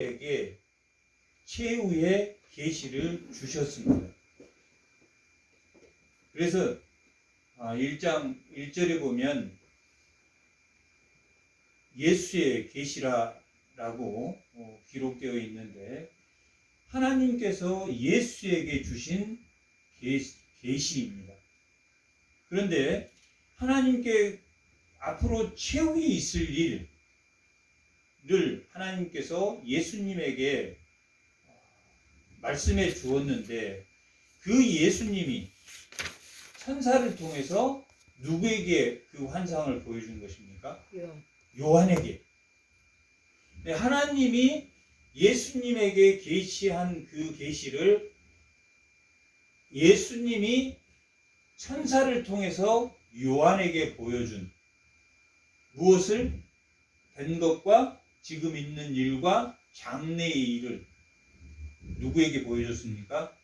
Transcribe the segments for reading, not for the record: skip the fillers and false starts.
에게 최후의 계시를 주셨습니다. 그래서 1장 1절에 보면 예수의 계시라고 기록되어 있는데, 하나님께서 예수에게 주신 계시입니다. 그런데 하나님께 앞으로 최후에 있을 일을 하나님께서 예수님에게 말씀해 주었는데, 그 예수님이 천사를 통해서 누구에게 그 환상을 보여준 것입니까? 요한에게. 하나님이 예수님에게 계시한 그 계시를 예수님이 천사를 통해서 요한에게 보여준, 무엇을? 된 것과 지금 있는 일과 장래의 일을 누구에게 보여줬습니까?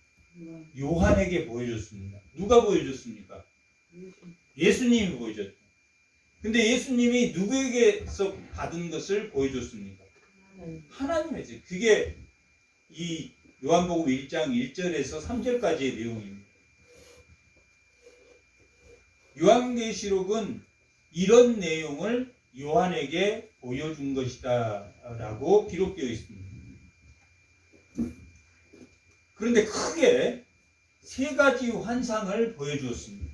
요한에게 보여줬습니다. 누가 보여줬습니까? 예수님이 보여줬죠. 근데 예수님이 누구에게서 받은 것을 보여줬습니까? 하나님에게. 그게 이 요한복음 1장 1절에서 3절까지의 내용입니다. 요한계시록은 이런 내용을 요한에게 보여준 것이다 라고 기록되어 있습니다. 그런데 크게 세 가지 환상을 보여주었습니다.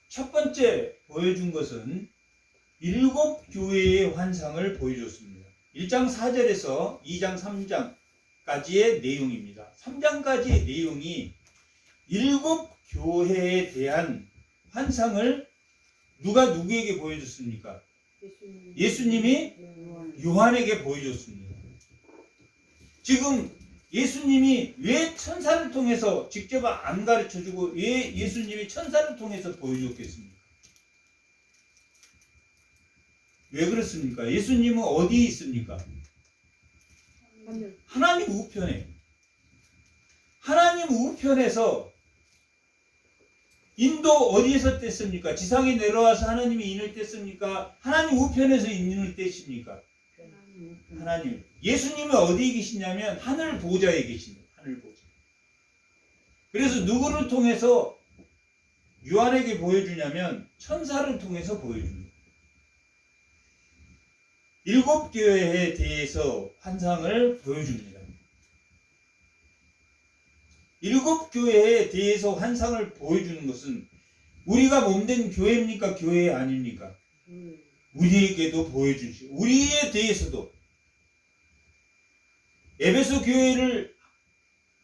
첫 번째 보여준 것은 7 교회의 환상을 보여줬습니다. 1장 4절에서 2장 3장까지의 내용입니다. 3장까지의 내용이 7 교회에 대한 환상을 누가 누구에게 보여줬습니까? 예수님이 요한에게 보여줬습니다. 지금 예수님이 왜 천사를 통해서 직접 안 가르쳐주고 왜 예수님이 천사를 통해서 보여줬겠습니까? 왜 그렇습니까? 예수님은 어디에 있습니까? 하나님 우편에. 하나님 우편에서 인도 어디에서 뗐습니까? 지상에 내려와서 하나님이 인을 뗐습니까? 하나님 우편에서 인을 떼십니까? 하나님. 예수님은 어디에 계시냐면 하늘 보좌에 계십니다. 하늘 보좌. 그래서 누구를 통해서 요한에게 보여주냐면 천사를 통해서 보여줍니다. 7 교회에 대해서 환상을 보여줍니다. 7 교회에 대해서 환상을 보여주는 것은 우리가 몸된 교회입니까? 교회 아닙니까? 우리에게도 보여주시고 우리에 대해서도 에베소 교회를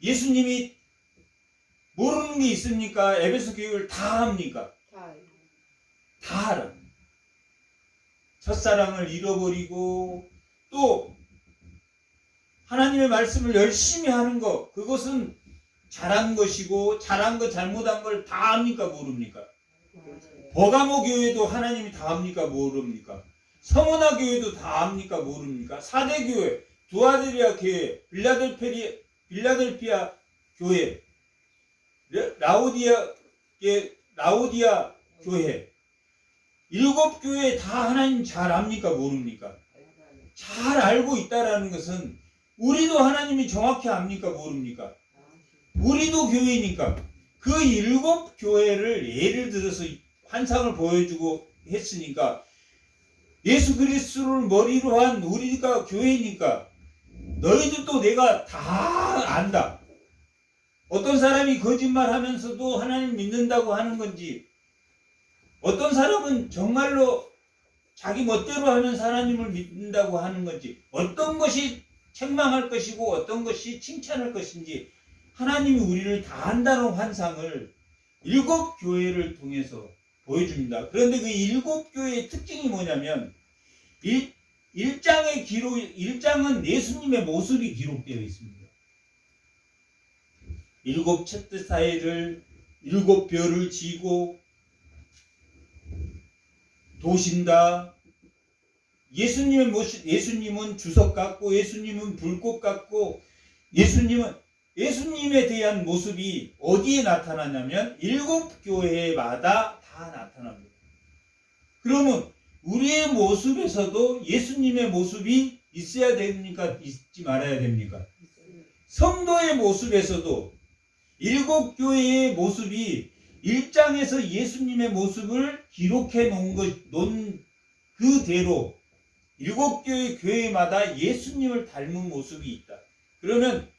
예수님이 모르는 게 있습니까? 에베소 교회를 다 합니까? 다 알아. 첫사랑을 잃어버리고 또 하나님의 말씀을 열심히 하는 것, 그것은 잘한 것이고 잘한 것 잘못한 걸 다 합니까? 모릅니까? 버가모 교회도 하나님이 다 합니까? 모릅니까? 성원아 교회도 다 합니까? 모릅니까? 사대 교회, 두아드리아 교회, 빌라델피아 교회, 라오디아 교회, 7 교회 다 하나님 잘 압니까? 모릅니까? 잘 알고 있다라는 것은 우리도 하나님이 정확히 압니까? 모릅니까? 우리도 교회니까 그 7 교회를 예를 들어서 환상을 보여주고 했으니까 예수 그리스도를 머리로 한 우리가 교회니까 너희들도 내가 다 안다. 어떤 사람이 거짓말하면서도 하나님 믿는다고 하는 건지, 어떤 사람은 정말로 자기 멋대로 하면서 하나님을 믿는다고 하는 건지, 어떤 것이 책망할 것이고 어떤 것이 칭찬할 것인지 하나님이 우리를 다 안다는 환상을 7 교회를 통해서 보여줍니다. 그런데 그 7 교회의 특징이 뭐냐면 1장은 예수님의 모습이 기록되어 있습니다. 7 촛대 사이를 7 별을 지고 도신다. 예수님의 모습, 예수님은 주석 같고 예수님은 불꽃 같고 예수님에 대한 모습이 어디에 나타나냐면 7 교회마다 다 나타납니다. 그러면 우리의 모습에서도 예수님의 모습이 있어야 됩니까? 있지 말아야 됩니까? 성도의 모습에서도 일곱 교회의 모습이 1장에서 예수님의 모습을 기록해 놓은 그대로 일곱 교회 교회마다 예수님을 닮은 모습이 있다. 그러면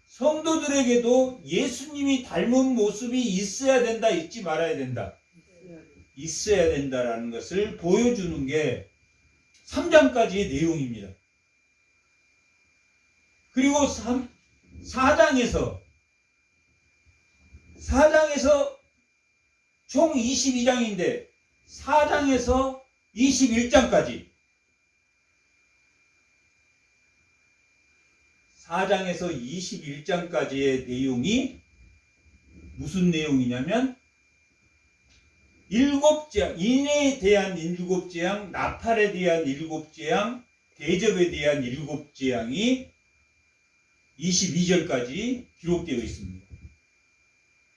성도들에게도 예수님이 닮은 모습이 있어야 된다, 있지 말아야 된다? 있어야 된다라는 것을 보여주는 게 3장까지의 내용입니다. 그리고 4장에서 총 22장인데 4장에서 21장까지 4장에서 21장까지의 내용이 무슨 내용이냐면 일곱 재앙, 인에 대한 일곱 재앙, 나팔에 대한 일곱 재앙, 대접에 대한 일곱 재앙이 22절까지 기록되어 있습니다.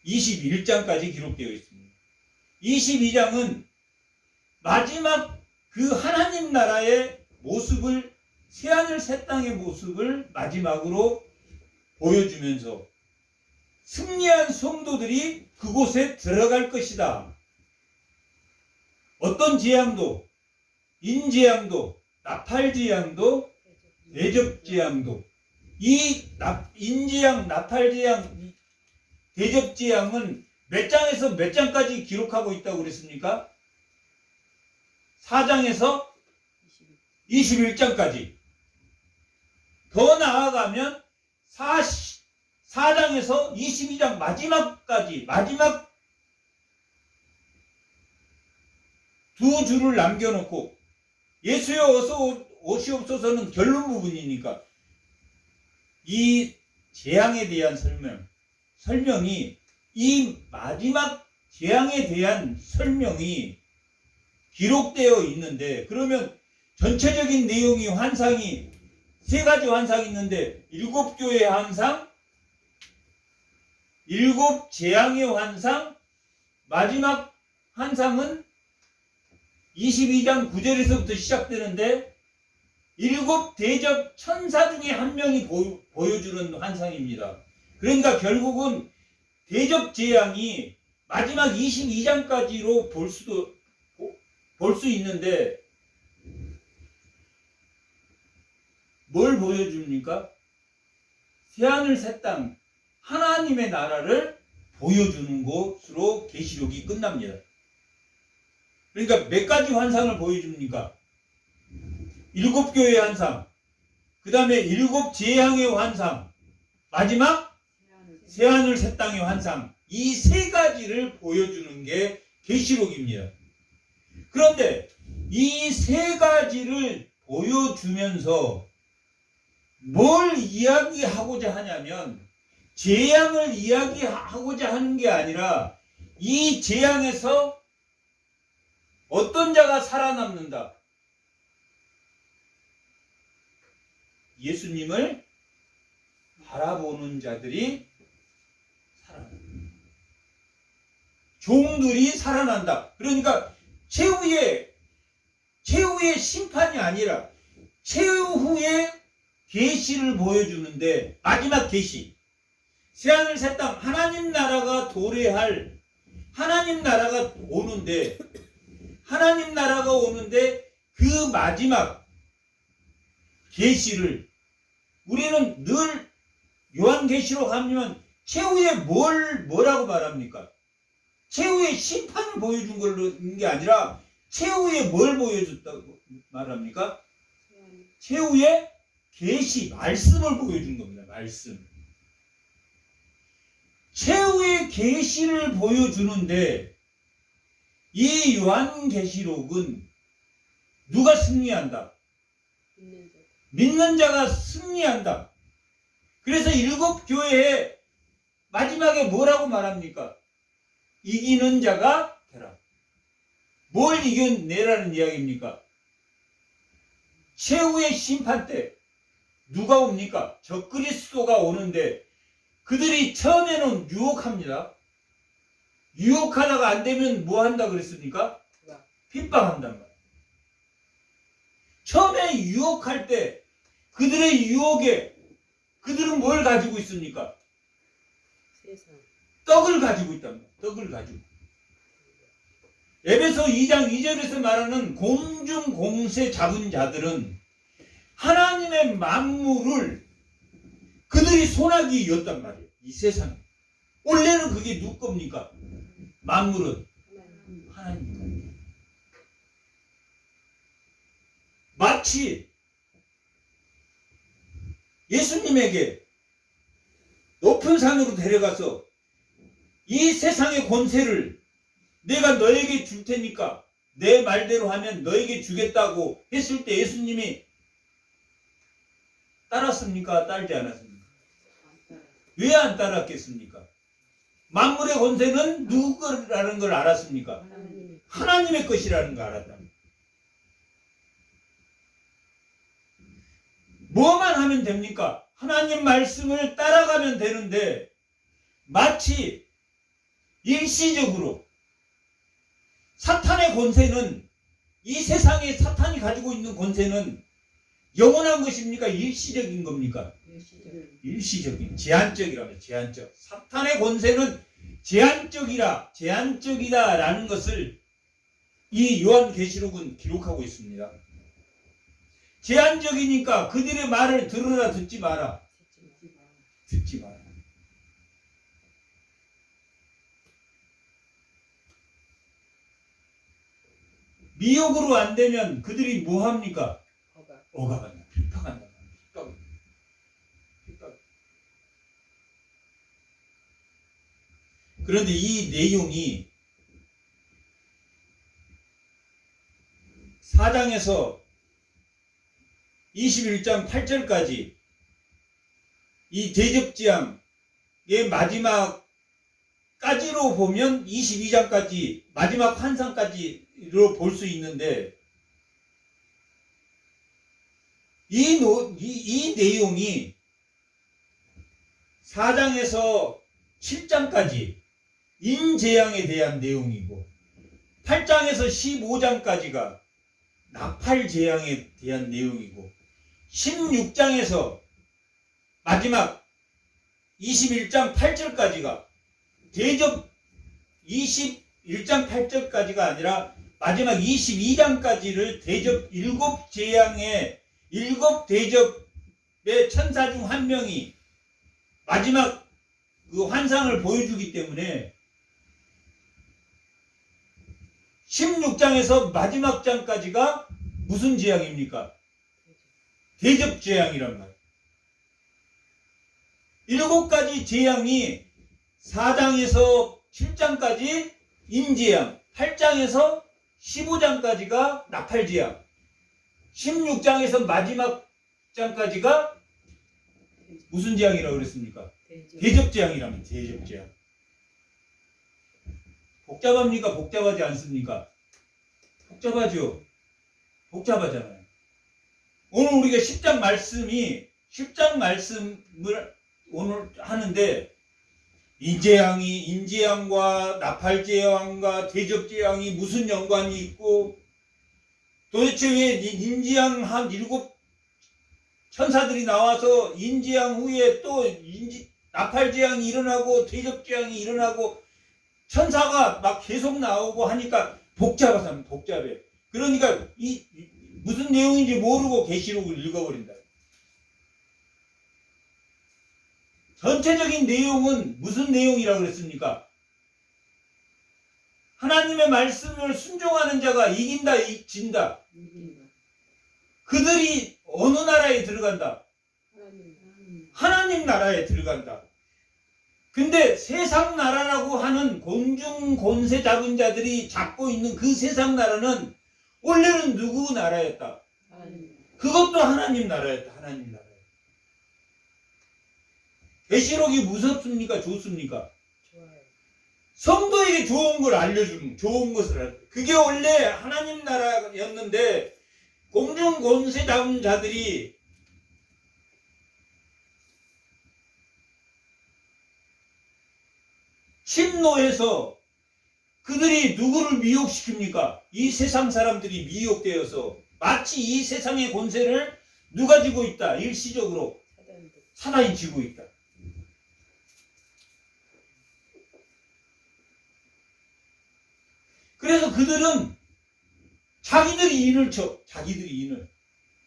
21장까지 기록되어 있습니다. 22장은 마지막 그 하나님 나라의 모습을, 새하늘 새 땅의 모습을 마지막으로 보여주면서 승리한 성도들이 그곳에 들어갈 것이다. 어떤 재앙도, 인재앙도, 나팔재앙도, 대접재앙도, 이 인재앙, 나팔재앙, 대접재앙은 몇 장에서 몇 장까지 기록하고 있다고 그랬습니까? 4장에서 21장까지. 더 나아가면 4장에서 22장 마지막까지, 마지막 두 줄을 남겨놓고 예수여 어서 오시옵소서는 결론 부분이니까 이 재앙에 대한 설명이 이 마지막 재앙에 대한 설명이 기록되어 있는데, 그러면 전체적인 내용이 환상이 세 가지 환상이 있는데 일곱 교회의 환상, 일곱 재앙의 환상, 마지막 환상은 22장 9절에서부터 시작되는데 일곱 대접 천사 중에 한 명이 보여주는 환상입니다. 그러니까 결국은 대접 재앙이 마지막 22장까지로 볼 수 있는데 뭘 보여줍니까? 새하늘 새 땅 하나님의 나라를 보여주는 것으로 계시록이 끝납니다. 그러니까 몇 가지 환상을 보여줍니까? 일곱 교회의 환상, 그 다음에 일곱 재앙의 환상, 마지막 새하늘 새 땅의 환상, 이 세 가지를 보여주는 게 계시록입니다. 그런데 이 세 가지를 보여주면서 뭘 이야기하고자 하냐면 재앙을 이야기하고자 하는 게 아니라 이 재앙에서 어떤 자가 살아남는다. 예수님을 바라보는 자들이 살아난다. 종들이 살아난다. 그러니까 최후의 심판이 아니라 최후의 계시를 보여주는데, 마지막 계시, 새하늘 새 땅 하나님 나라가 도래할, 하나님 나라가 오는데 그 마지막 계시를 우리는 늘 요한계시록 하면 최후에 뭐라고 말합니까? 최후의 심판을 보여준 걸로인 게 아니라 최후에 뭘 보여줬다고 말합니까? 최후의 계시, 말씀을 보여준 겁니다. 말씀. 최후의 계시를 보여주는데 이 요한계시록은 누가 승리한다? 믿는 자가 승리한다. 그래서 일곱 교회에 마지막에 뭐라고 말합니까? 이기는 자가 되라. 뭘 이겨내라는 이야기입니까? 최후의 심판 때 누가 옵니까? 적그리스도가 오는데 그들이 처음에는 유혹합니다. 유혹하다가 안 되면 뭐 한다 그랬습니까? 핍박한단 말이에요. 처음에 유혹할 때 그들의 유혹에 그들은 뭘 가지고 있습니까? 세상. 떡을 가지고 있단 말이에요. 떡을 가지고. 에베소 2장 2절에서 말하는 공중 공세 잡은 자들은 하나님의 만물을 그들이 소나기였단 말이에요. 이 세상에. 원래는 그게 누구 겁니까? 만물은 하나님 겁니다. 마치 예수님에게 높은 산으로 데려가서 이 세상의 권세를 내가 너에게 줄 테니까 내 말대로 하면 너에게 주겠다고 했을 때 예수님이 따랐습니까? 따르지 않았습니까? 왜 안 따랐겠습니까? 만물의 권세는 누구 거라는 걸 알았습니까? 하나님의 것이라는 걸 알았다. 뭐만 하면 됩니까? 하나님 말씀을 따라가면 되는데 마치 일시적으로 사탄의 권세는 이 세상에 사탄이 가지고 있는 권세는 영원한 것입니까? 일시적인 겁니까? 일시적인, 제한적이라면 제한적. 사탄의 권세는 제한적이다라는 것을 이 요한계시록은 기록하고 있습니다. 제한적이니까 그들의 말을 들으라 듣지 마라. 듣지 마라. 미혹으로 안 되면 그들이 뭐 합니까? 억압한다. 핍박한다. 핍박. 그런데 이 내용이 4장에서 21장 8절까지 이 대접지향의 마지막까지로 보면 22장까지 마지막 환상까지로 볼 수 있는데 이 내용이 4장에서 7장까지 인재앙에 대한 내용이고 8장에서 15장까지가 나팔재앙에 대한 내용이고 16장에서 마지막 21장 8절까지가 대접 21장 8절까지가 아니라 마지막 22장까지를 대접 7재앙의 7대접의 천사 중 한 명이 마지막 그 환상을 보여주기 때문에 16장에서 마지막 장까지가 무슨 재앙입니까? 대접재앙이란 말이에요. 7가지 재앙이 4장에서 7장까지 인재앙, 8장에서 15장까지가 나팔재앙, 16장에서 마지막 장까지가 무슨 재앙이라고 그랬습니까? 대접재앙이라면 대접재앙. 복잡합니까? 복잡하지 않습니까? 복잡하죠? 복잡하잖아요. 오늘 우리가 10장 말씀을 오늘 하는데 인재앙과 나팔재앙과 대접재앙이 무슨 연관이 있고 도대체 왜 인재앙 한 7 천사들이 나와서 인재앙 후에 또 나팔재앙이 일어나고 대접재앙이 일어나고 천사가 막 계속 나오고 하니까 복잡해. 그러니까 무슨 내용인지 모르고 계시록을 읽어버린다. 전체적인 내용은 무슨 내용이라고 그랬습니까? 하나님의 말씀을 순종하는 자가 이긴다, 진다. 그들이 어느 나라에 들어간다? 하나님 나라에 들어간다. 근데 세상 나라라고 하는 공중 권세 잡은 자들이 잡고 있는 그 세상 나라는 원래는 누구 나라였다? 그것도 하나님 나라였다. 하나님 나라. 계시록이 무섭습니까? 좋습니까? 좋아요. 성도에게 좋은 걸 알려주는, 좋은 것을 알려주는. 그게 원래 하나님 나라였는데 공중 권세 잡은 자들이 침노해서 그들이 누구를 미혹시킵니까? 이 세상 사람들이 미혹되어서 마치 이 세상의 권세를 누가 지고 있다? 일시적으로 사단도. 사단이 지고 있다. 그래서 그들은 자기들이 인을 쳐. 자기들이 인을.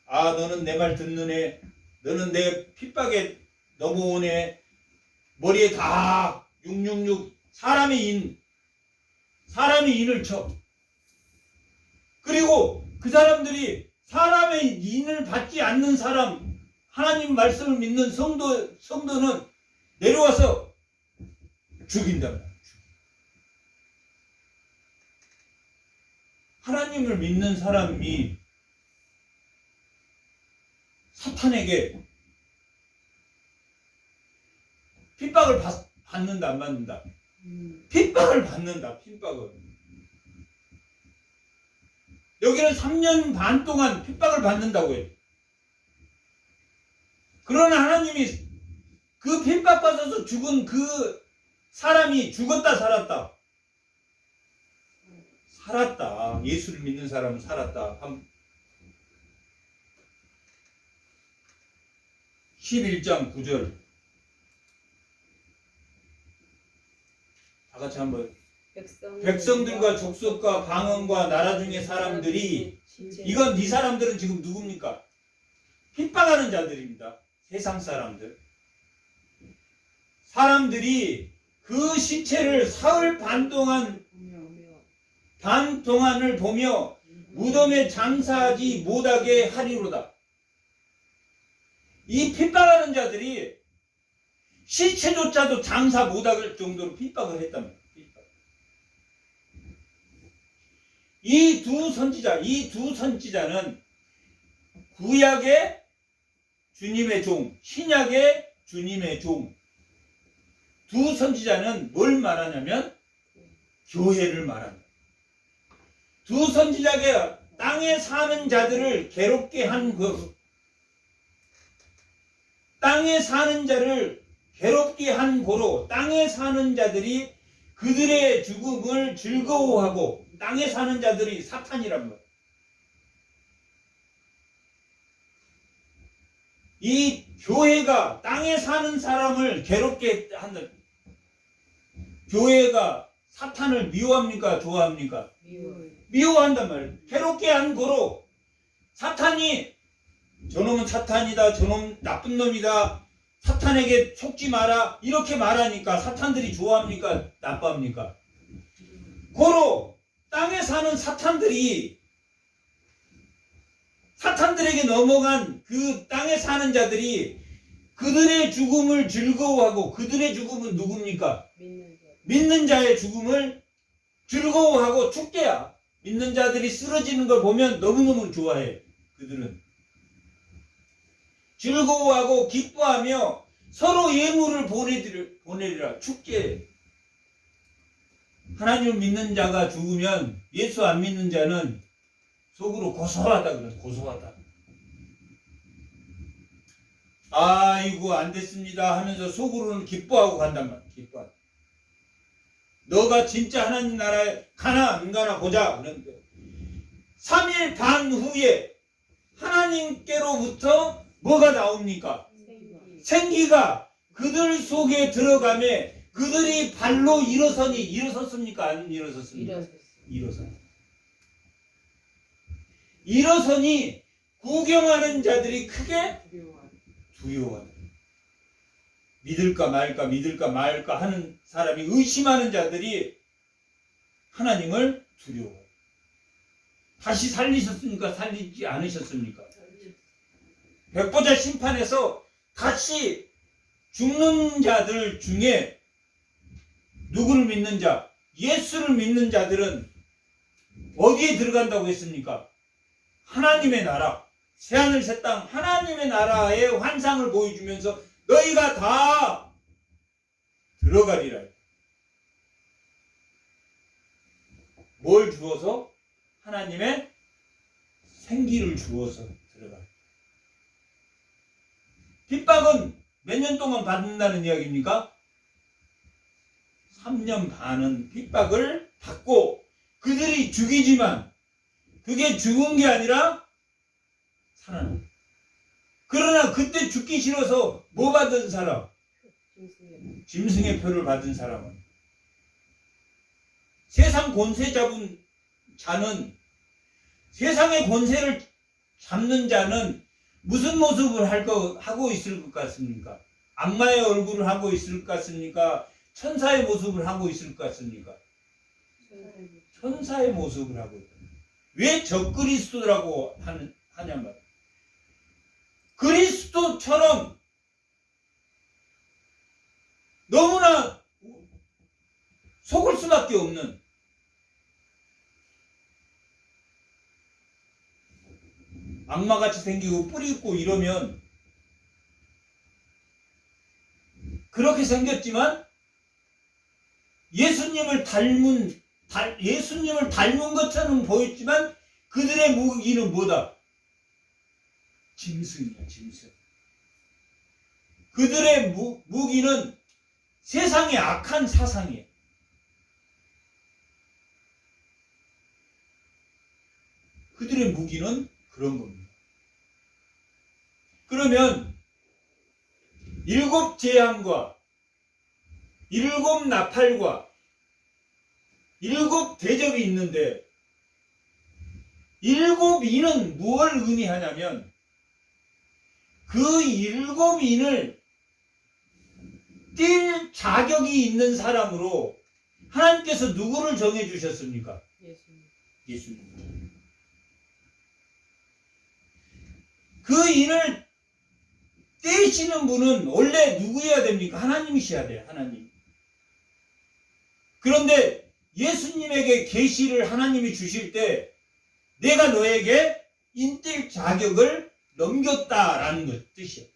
아, 너는 내 말 듣는 애. 너는 내 핍박에 넘어오네. 머리에 다 666 사람의 인을 쳐. 그리고 그 사람들이 사람의 인을 받지 않는 사람, 하나님 말씀을 믿는 성도는 내려와서 죽인단 말이야. 하나님을 믿는 사람이 사탄에게 핍박을 받는다 안 받는다? 핍박을 받는다. 핍박을. 여기는 3년 반 동안 핍박을 받는다고 해요. 그러나 하나님이 그 핍박받아서 죽은 그 사람이 죽었다 살았다. 살았다. 예수를 믿는 사람은 살았다. 11장 9절. 다 같이 한번. 백성들과 족속과 방언과 나라 중의 사람들이, 이건 이 사람들은 지금 누굽니까? 핍박하는 자들입니다. 세상 사람들. 사람들이 그 시체를 사흘 반 동안을 보며 무덤에 장사하지 못하게 하리로다. 이 핍박하는 자들이 시체조차도 장사 못할 정도로 핍박을 했단 말이에요. 이 두 선지자는 구약의 주님의 종, 신약의 주님의 종. 두 선지자는 뭘 말하냐면 교회를 말합니다. 두 선지자가 땅에 사는 자들을 괴롭게 한 땅에 사는 자를 괴롭게 한 고로 땅에 사는 자들이 그들의 죽음을 즐거워하고, 땅에 사는 자들이 사탄이란 말이에요. 이 교회가 땅에 사는 사람을 괴롭게 한다. 교회가 사탄을 미워합니까? 좋아합니까? 미워한단 말이에요. 괴롭게 한 거로 사탄이 저놈은 사탄이다. 저놈 나쁜 놈이다. 사탄에게 속지 마라. 이렇게 말하니까 사탄들이 좋아합니까? 나빠합니까? 고로 땅에 사는 사탄들이, 사탄들에게 넘어간 그 땅에 사는 자들이 그들의 죽음을 즐거워하고, 그들의 죽음은 누굽니까? 믿는 자의 죽음을 즐거워하고 축제야. 믿는 자들이 쓰러지는 걸 보면 너무너무 좋아해. 그들은 즐거워하고 기뻐하며 서로 예물을 보내리라. 축제. 하나님을 믿는 자가 죽으면 예수 안 믿는 자는 속으로 고소하다 그래. 고소하다. 아이고 안 됐습니다 하면서 속으로는 기뻐하고 간단 말이야. 기뻐하다. 너가 진짜 하나님 나라에 가나 안 가나 보자. 그런데 3일 반 후에 하나님께로부터 뭐가 나옵니까? 생기가 그들 속에 들어가매 그들이 발로 일어섰습니까? 안 일어섰습니까? 일어서니 구경하는 자들이 크게 두려워한다. 믿을까 말까 하는 사람이, 의심하는 자들이 하나님을 두려워해요. 다시 살리셨습니까? 살리지 않으셨습니까? 백보자 심판에서 다시 죽는 자들 중에 누구를 믿는 자, 예수를 믿는 자들은 어디에 들어간다고 했습니까? 하나님의 나라, 새하늘 새 땅, 하나님의 나라의 환상을 보여주면서 너희가 다 들어가리라. 뭘 주어서? 하나님의 생기를 주어서 들어가. 핍박은 몇 년 동안 받는다는 이야기입니까? 3년 반은 핍박을 받고 그들이 죽이지만 그게 죽은 게 아니라 살아난다. 그러나 그때 죽기 싫어서 뭐 받은 사람? 짐승의 짐승의 표를 받은 사람은 세상 권세 잡은 자는 세상의 권세를 잡는 자는 무슨 모습을 하고 있을 것 같습니까? 악마의 얼굴을 하고 있을 것 같습니까? 천사의 모습을 하고 있을 것 같습니까? 천사의 모습을 하고 있다. 왜 적그리스도라고 하냐 말이야. 그리스도처럼 너무나 속을 수밖에 없는 악마같이 생기고 뿔이 있고 이러면 그렇게 생겼지만 예수님을 닮은 것처럼 보였지만 그들의 무기는 뭐다? 짐승이야, 짐승. 그들의 무기는 세상의 악한 사상이에요. 그들의 무기는 그런 겁니다. 그러면 7 재앙과 7 나팔과 7 대접이 있는데 7인은 무엇을 의미하냐면 그 7인을 뛸 자격이 있는 사람으로 하나님께서 누구를 정해주셨습니까? 예수님. 그 인을 떼시는 분은 원래 누구여야 됩니까? 하나님이셔야 돼요. 하나님. 그런데 예수님에게 계시를 하나님이 주실 때 내가 너에게 인뛸 자격을 넘겼다라는 뜻이에요.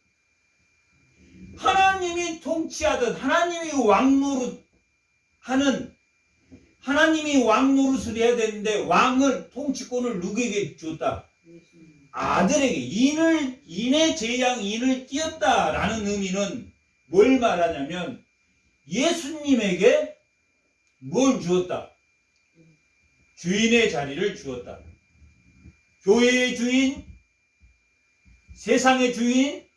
하나님이 통치하던 하나님이 왕노릇을 해야 되는데 왕을 통치권을 누구에게 줬다? 아들에게. 인의 재앙 인을 띄었다라는 의미는 뭘 말하냐면 예수님에게 뭘 주었다? 주인의 자리를 주었다. 교회의 주인, 세상의 주인,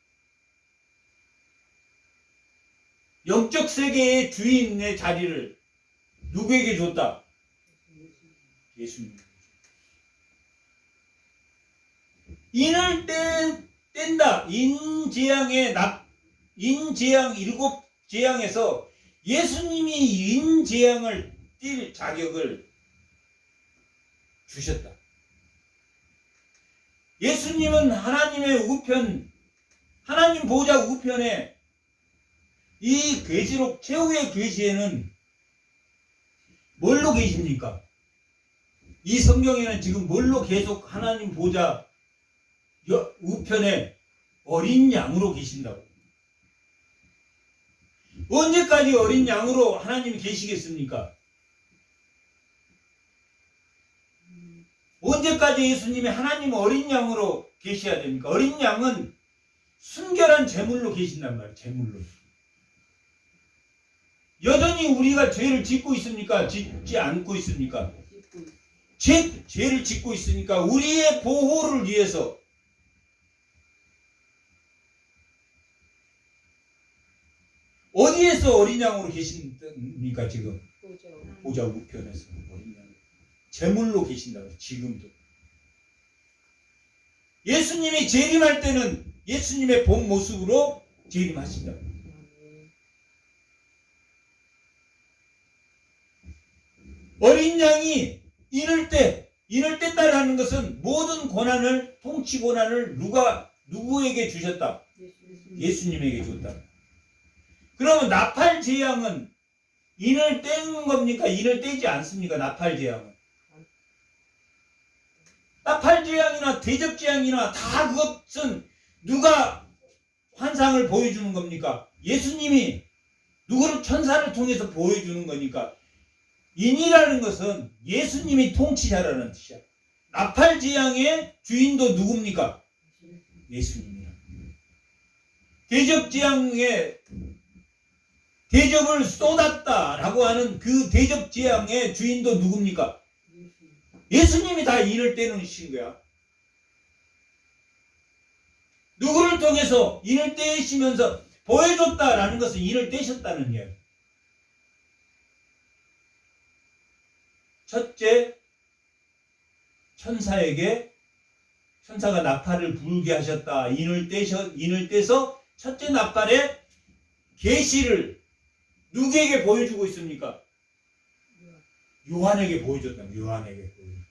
영적 세계의 주인의 자리를 누구에게 줬다? 예수님. 인을 뗀다. 인재앙 7 재앙에서 예수님이 인재앙을 띨 자격을 주셨다. 예수님은 하나님의 우편, 하나님 보좌 우편에 이 계시록 최후의 계시에는 뭘로 계십니까? 이 성경에는 지금 뭘로 계속 하나님 보좌 우편에 어린 양으로 계신다고. 언제까지 어린 양으로 하나님이 계시겠습니까? 언제까지 예수님이 하나님 어린 양으로 계셔야 됩니까? 어린 양은 순결한 제물로 계신단 말이에요. 제물로. 여전히 우리가 죄를 짓고 있습니까? 짓지 않고 있습니까? 죄를 짓고 있으니까 우리의 보호를 위해서 어디에서 어린 양으로 계십니까? 지금 보좌 우편에서 어린 양 제물로 계신다고. 지금도 예수님이 재림할 때는 예수님의 본 모습으로 재림하신다고. 어린 양이 인을 뗐다라는 것은 모든 권한을, 통치 권한을 누구에게 주셨다? 예수님에게 줬다. 그러면 나팔 재앙은 인을 떼는 겁니까? 인을 떼지 않습니까? 나팔 재앙은. 나팔 재앙이나 대접 재앙이나 다 그것은 누가 환상을 보여주는 겁니까? 예수님이 누구를 천사를 통해서 보여주는 거니까. 인이라는 것은 예수님이 통치자라는 뜻이야. 나팔 재앙의 주인도 누굽니까? 예수님이야. 대접 재앙의 대접을 쏟았다라고 하는 그 대접 재앙의 주인도 누굽니까? 예수님이 다 인을 떼놓으신 거야. 누구를 통해서 인을 떼시면서 보여줬다라는 것은 인을 떼셨다는 이야기. 첫째, 천사가 나팔을 불게 하셨다. 인을 떼서 첫째 나팔의 계시를 누구에게 보여주고 있습니까? 요한에게 보여줬다. 요한에게 보여줬다.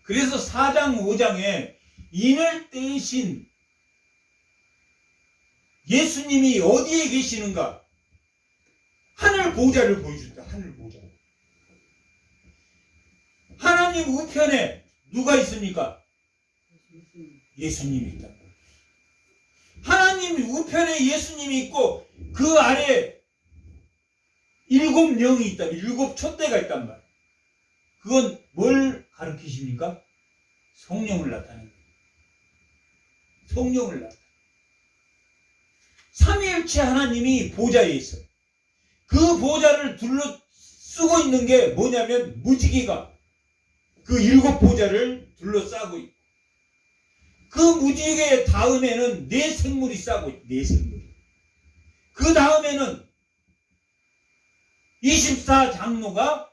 그래서 4장 5장에 인을 떼신 예수님이 어디에 계시는가? 하늘 보좌를 보여준다. 하늘 보좌. 하나님 우편에 누가 있습니까? 예수님이 있다. 하나님 우편에 예수님이 있고 그 아래 7영이 있다. 7 촛대가 있단 말이에요. 그건 뭘 가르치십니까? 성령을 나타내는 거예요. 성령을 나타내는 거예요. 삼위일체 하나님이 보좌에 있어요. 그 보좌를 둘러쓰고 있는 게 뭐냐면 무지개가 그 7 보좌를 둘러싸고 있고 그 무지개 다음에는 4생물이 싸고 있고 4생물이. 그 다음에는 24장로가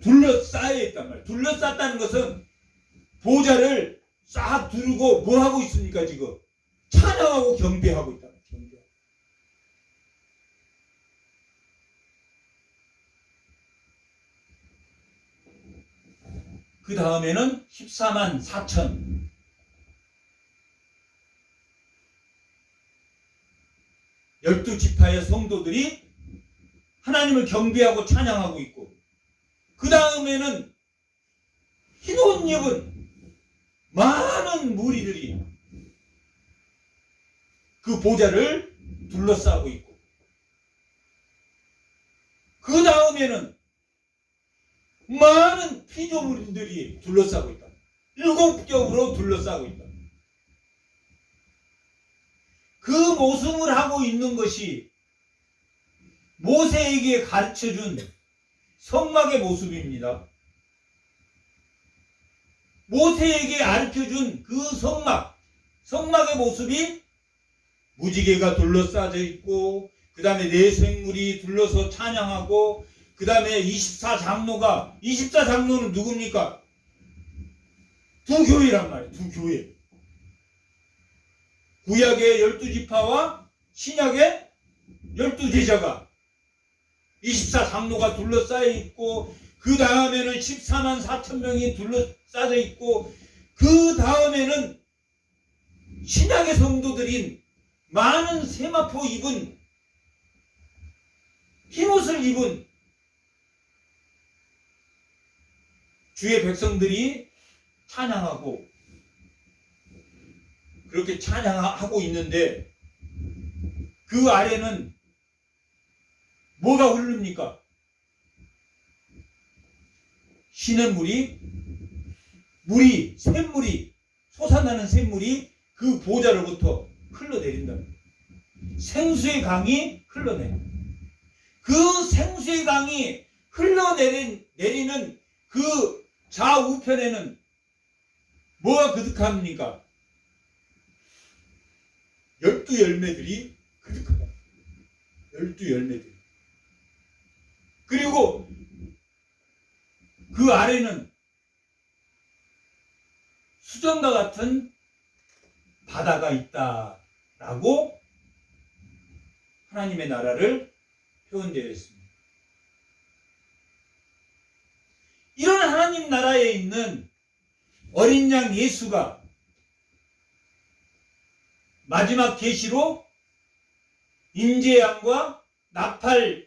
둘러싸여 있단 말이에요. 둘러쌌다는 것은 보좌를 싹 두르고 뭐 하고 있습니까? 지금 찬양하고 경배하고 있다. 경배하고. 그 다음에는 14만 4천. 열두 지파의 성도들이 하나님을 경배하고 찬양하고 있고, 그 다음에는 흰 옷 입은 많은 무리들이 그 보좌를 둘러싸고 있고, 그 다음에는 많은 피조물들이 둘러싸고 있다. 7겹으로 둘러싸고 있다. 그 모습을 하고 있는 것이 모세에게 가르쳐준 성막의 모습입니다. 모세에게 가르쳐준 그 성막의 모습이 무지개가 둘러싸져 있고, 그 다음에 4생물이 둘러서 찬양하고, 그 다음에 24장로는 누굽니까? 두 교회란 말이에요. 두 교회. 구약의 12지파와 신약의 12제자가 24장로가 둘러싸여 있고, 그 다음에는 14만 4천 명이 둘러싸여 있고, 그 다음에는 신약의 성도들인 많은 세마포 입은 흰옷을 입은 주의 백성들이 찬양하고, 그렇게 찬양하고 있는데 그 아래는 뭐가 흐릅니까? 신의 샘물이 솟아나는 샘물이 그 보좌로부터 흘러내린다. 생수의 강이 흘러내린다. 그 생수의 강이 흘러내리는 그 좌우편에는 뭐가 그득합니까? 12열매들이 그득하다. 12열매들. 그리고 그 아래는 수정과 같은 바다가 있다라고 하나님의 나라를 표현되어 있습니다. 이런 하나님 나라에 있는 어린 양 예수가 마지막 계시로 인재양과 나팔에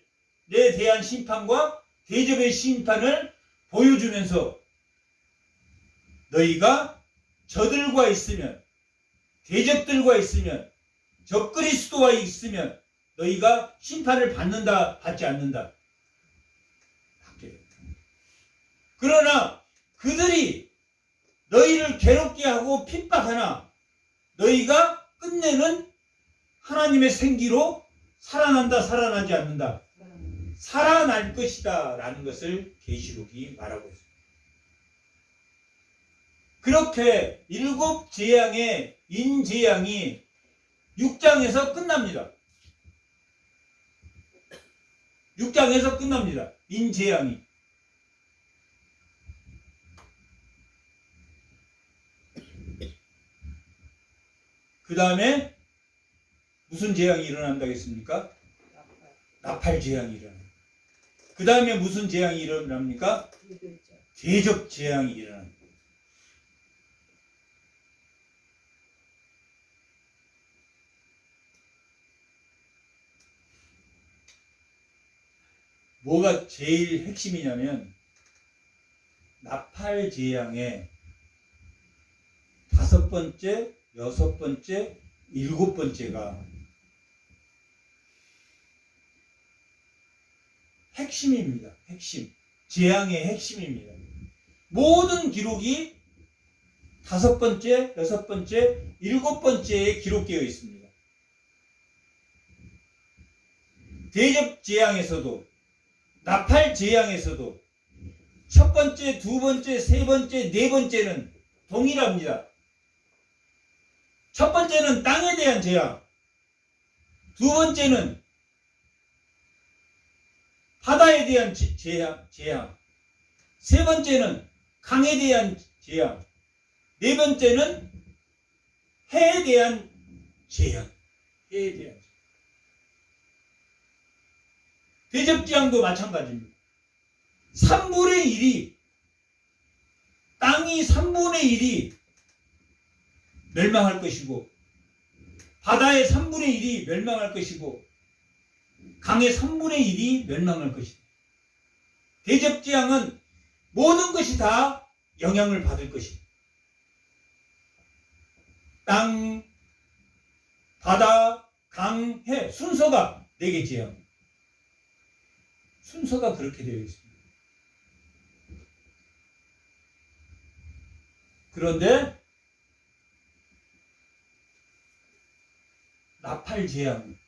대한 심판과 대접의 심판을 보여주면서 너희가 저들과 있으면, 대적들과 있으면, 적그리스도와 있으면 너희가 심판을 받는다, 받지 않는다. 받게 된다. 그러나 그들이 너희를 괴롭게 하고 핍박하나 너희가 끝내는 하나님의 생기로 살아난다, 살아나지 않는다. 살아날 것이다 라는 것을 계시록이 말하고 있습니다. 그렇게 7재앙의 인재앙이 6장에서 끝납니다. 6장에서 끝납니다. 인재앙이. 그 다음에 무슨 재앙이 일어난다겠습니까? 나팔 재앙이 일어납니다. 그 다음에 무슨 재앙이 일어납니까? 대접 재앙이 일어납니다. 뭐가 제일 핵심이냐면 나팔 재앙의 5번째, 6번째, 7번째가 핵심입니다. 핵심. 재앙의 핵심입니다. 모든 기록이 5번째, 6번째, 7번째에 기록되어 있습니다. 대접 재앙에서도 나팔 재앙에서도 첫 번째, 두 번째, 세 번째, 네 번째는 동일합니다. 첫 번째는 땅에 대한 재앙, 두 번째는 바다에 대한 재앙, 세 번째는 강에 대한 재앙, 네 번째는 해에 대한 재앙, 해에 대한 재앙. 대접재앙도 마찬가지입니다. 3분의 1이 땅이 3분의 1이 멸망할 것이고 바다의 3분의 1이 멸망할 것이고 강의 3분의 1이 멸망할 것이다. 대접재앙은 모든 것이 다 영향을 받을 것이다. 땅, 바다, 강, 해 순서가 4개 재앙. 순서가 그렇게 되어 있습니다. 그런데 나팔 재앙은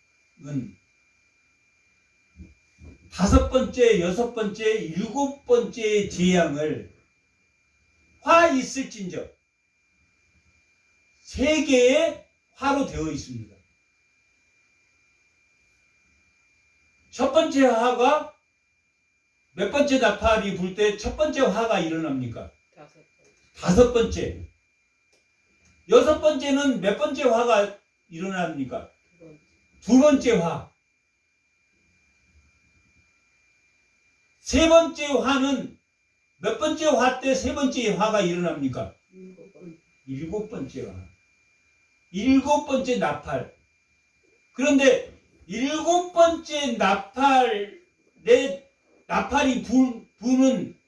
5번째, 6번째, 7번째 재앙을 화 있을진저 3개의 화로 되어 있습니다. 첫 번째 화가 몇 번째 나팔이 불 때 첫 번째 화가 일어납니까? 5번째. 6번째는 몇 번째 화가 일어납니까? 2번째 화. 세 번째 화는 몇 번째 화 때 세 번째 화가 일어납니까? 7번째 화. 7번째 나팔. 그런데 7번째 나팔이 부는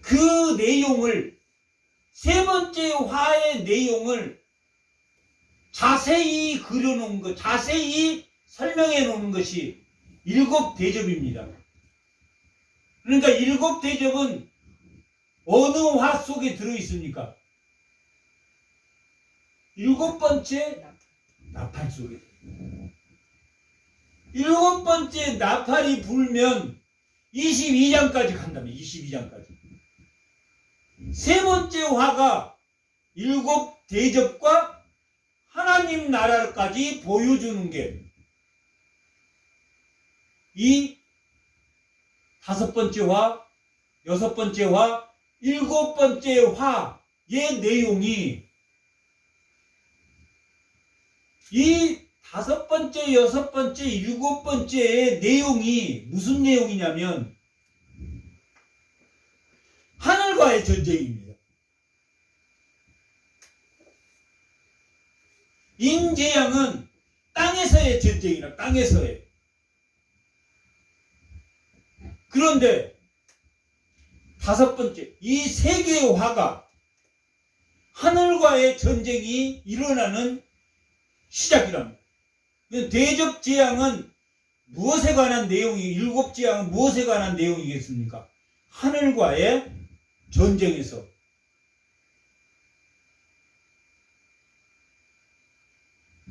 그 내용을, 세 번째 화의 내용을 자세히 그려놓은 것, 자세히 설명해 놓은 것이 7대접입니다. 그러니까 7대접은 어느 화 속에 들어있습니까? 7번째 나팔 속에. 7번째 나팔이 불면 22장까지 간다면 22장까지. 세 번째 화가 7대접과 하나님 나라까지 보여주는 게 이 5번째 화, 6번째 화, 7번째 화의 내용이 이 5번째, 6번째, 7번째의 내용이 무슨 내용이냐면 하늘과의 전쟁입니다. 인재앙은 땅에서의 전쟁이라, 땅에서의. 그런데 5번째, 이 3개의 화가 하늘과의 전쟁이 일어나는 시작이랍니다. 대접 재앙은 무엇에 관한 내용이, 7재앙은 무엇에 관한 내용이겠습니까? 하늘과의 전쟁에서.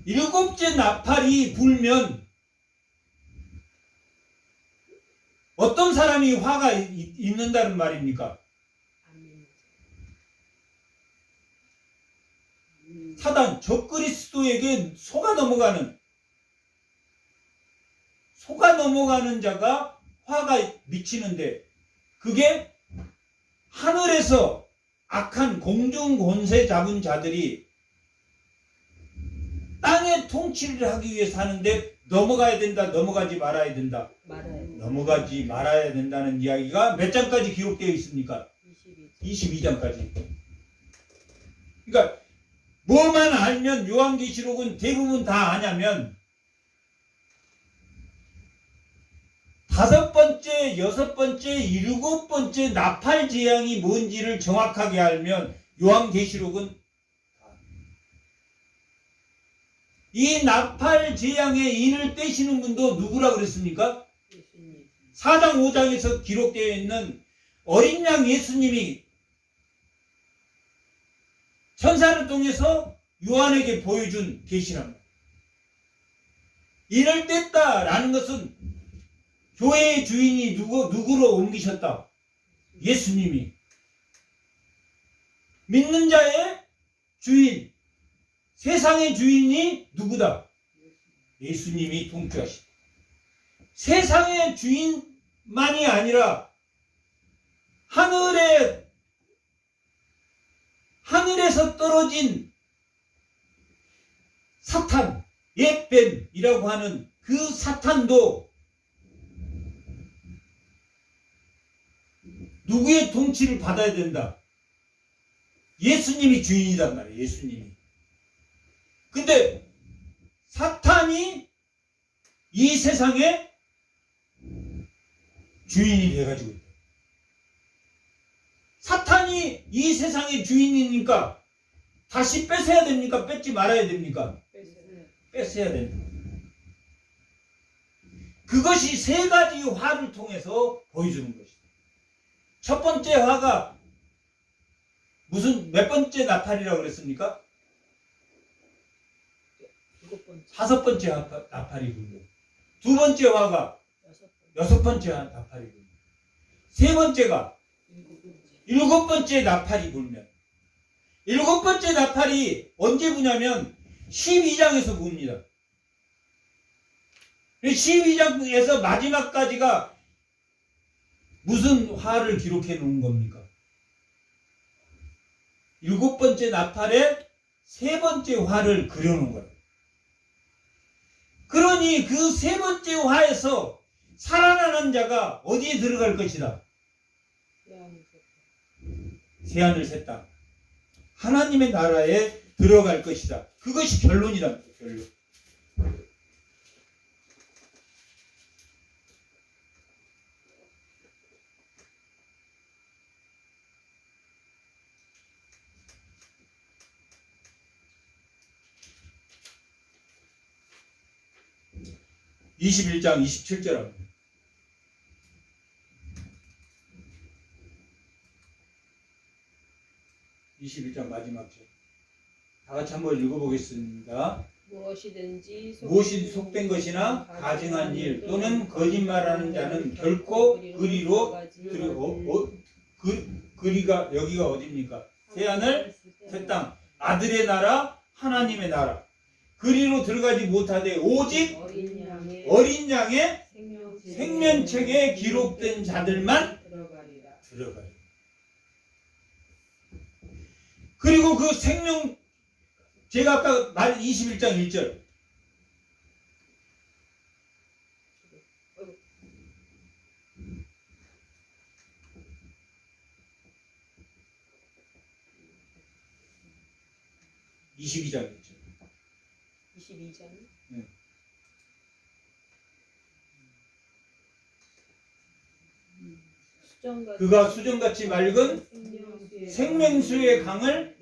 일곱째 나팔이 불면 어떤 사람이 화가 있는다는 말입니까? 사단 적그리스도에게 속아 넘어가는 자가 화가 미치는데, 그게 하늘에서 악한 공중 권세 잡은 자들이 땅의 통치를 하기 위해 사는데 넘어가야 된다, 넘어가지 말아야 된다. 넘어가지 말아야 된다는 이야기가 몇 장까지 기록되어 있습니까? 22장까지. 그러니까 뭐만 알면 요한계시록은 대부분 다 아냐면, 5번째, 6번째, 7번째 나팔 재앙이 뭔지를 정확하게 알면 요한계시록은 이 나팔 재앙의 인을 떼시는 분도 누구라 그랬습니까? 4장 5장에서 기록되어 있는 어린 양 예수님이 천사를 통해서 요한에게 보여준 계시랍니다. 인을 뗐다라는 것은 교회의 주인이 누구로 옮기셨다? 예수님이. 믿는 자의 주인, 세상의 주인이 누구다? 예수님이 통치하시다. 세상의 주인만이 아니라 하늘에서 떨어진 사탄, 옛뱀이라고 하는 그 사탄도 누구의 통치를 받아야 된다? 예수님이 주인이단 말이에요. 예수님이. 근데 사탄이 이 세상의 주인이 돼가지고 있다. 사탄이 이 세상의 주인이니까 다시 뺏어야 됩니까? 뺏지 말아야 됩니까? 뺏어야 된다. 그것이 3가지 화를 통해서 보여주는 것이다. 첫 번째 화가 몇 번째 나팔이라고 그랬습니까? 5번째 나팔이 불며, 2번째 화가 6번째 나팔이 불며, 3번째가 7번째 나팔이 불며, 7번째 나팔이 언제 부냐면 12장에서 부릅니다. 12장에서 마지막까지가 무슨 화를 기록해 놓은 겁니까? 7번째 나팔에 3번째 화를 그려놓은 거예요. 그러니 그 3번째 화에서 살아나는 자가 어디에 들어갈 것이다? 새하늘 새 땅, 하나님의 나라에 들어갈 것이다. 그것이 결론이다. 결론. (21장) 27절입니다. (21장) 마지막 절. 다 같이 한번 읽어보겠습니다. 무엇이 속된 것이나 가증한 일 또는 거짓말하는 자는 결코 그리로 그리가 여기가 어디입니까? 새하늘 새 땅, 아들의 나라, 하나님의 나라. 그리로 들어가지 못하되 오직 어린 양의 생명책에 기록된 자들만 들어가리라. 그리고 그 생명, 제가 아까 말 21장 1절. (22장) 22장. 네. 그가 수정같이 맑은 생명수의 강을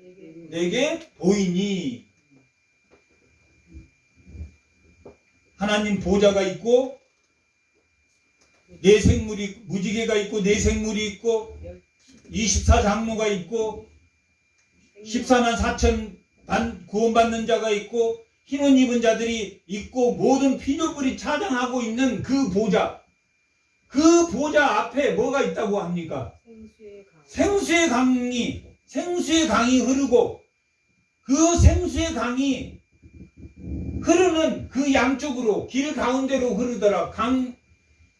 내게 보이니. 하나님 보좌가 있고 네 생물이, 무지개가 있고 네 생물이 있고 24장로가 있고 14만 4천 구원받는 자가 있고 흰옷 입은 자들이 있고 모든 피조물이 차장하고 있는 그 보좌. 그 보좌 앞에 뭐가 있다고 합니까? 생수의 강이 흐르고 그 생수의 강이 흐르는 그 양쪽으로 길 가운데로 흐르더라. 강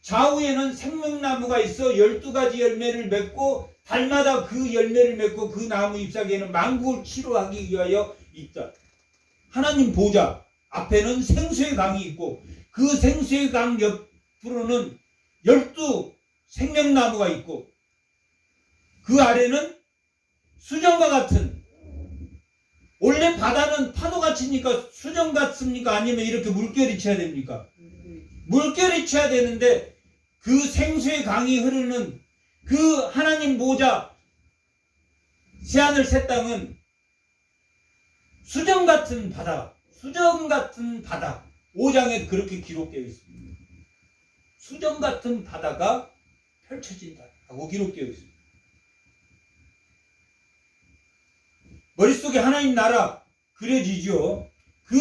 좌우에는 생명나무가 있어 12가지 열매를 맺고 달마다 그 열매를 맺고 그 나무 잎사귀에는 만국을 치료하기 위하여 있다. 하나님 보좌 앞에는 생수의 강이 있고 그 생수의 강 옆으로는 12 생명나무가 있고 그 아래는 수정과 같은, 원래 바다는 파도가 치니까 수정 같습니까? 아니면 이렇게 물결이 쳐야 됩니까? 물결이 쳐야 되는데 그 생수의 강이 흐르는 그 하나님 보좌 새하늘 새 땅은 수정 같은 바다, 수정 같은 바다. 5장에 그렇게 기록되어 있습니다. 수정 같은 바다가 펼쳐진다 하고 기록되어 있습니다. 머릿속에 하나님 나라 그려지죠. 그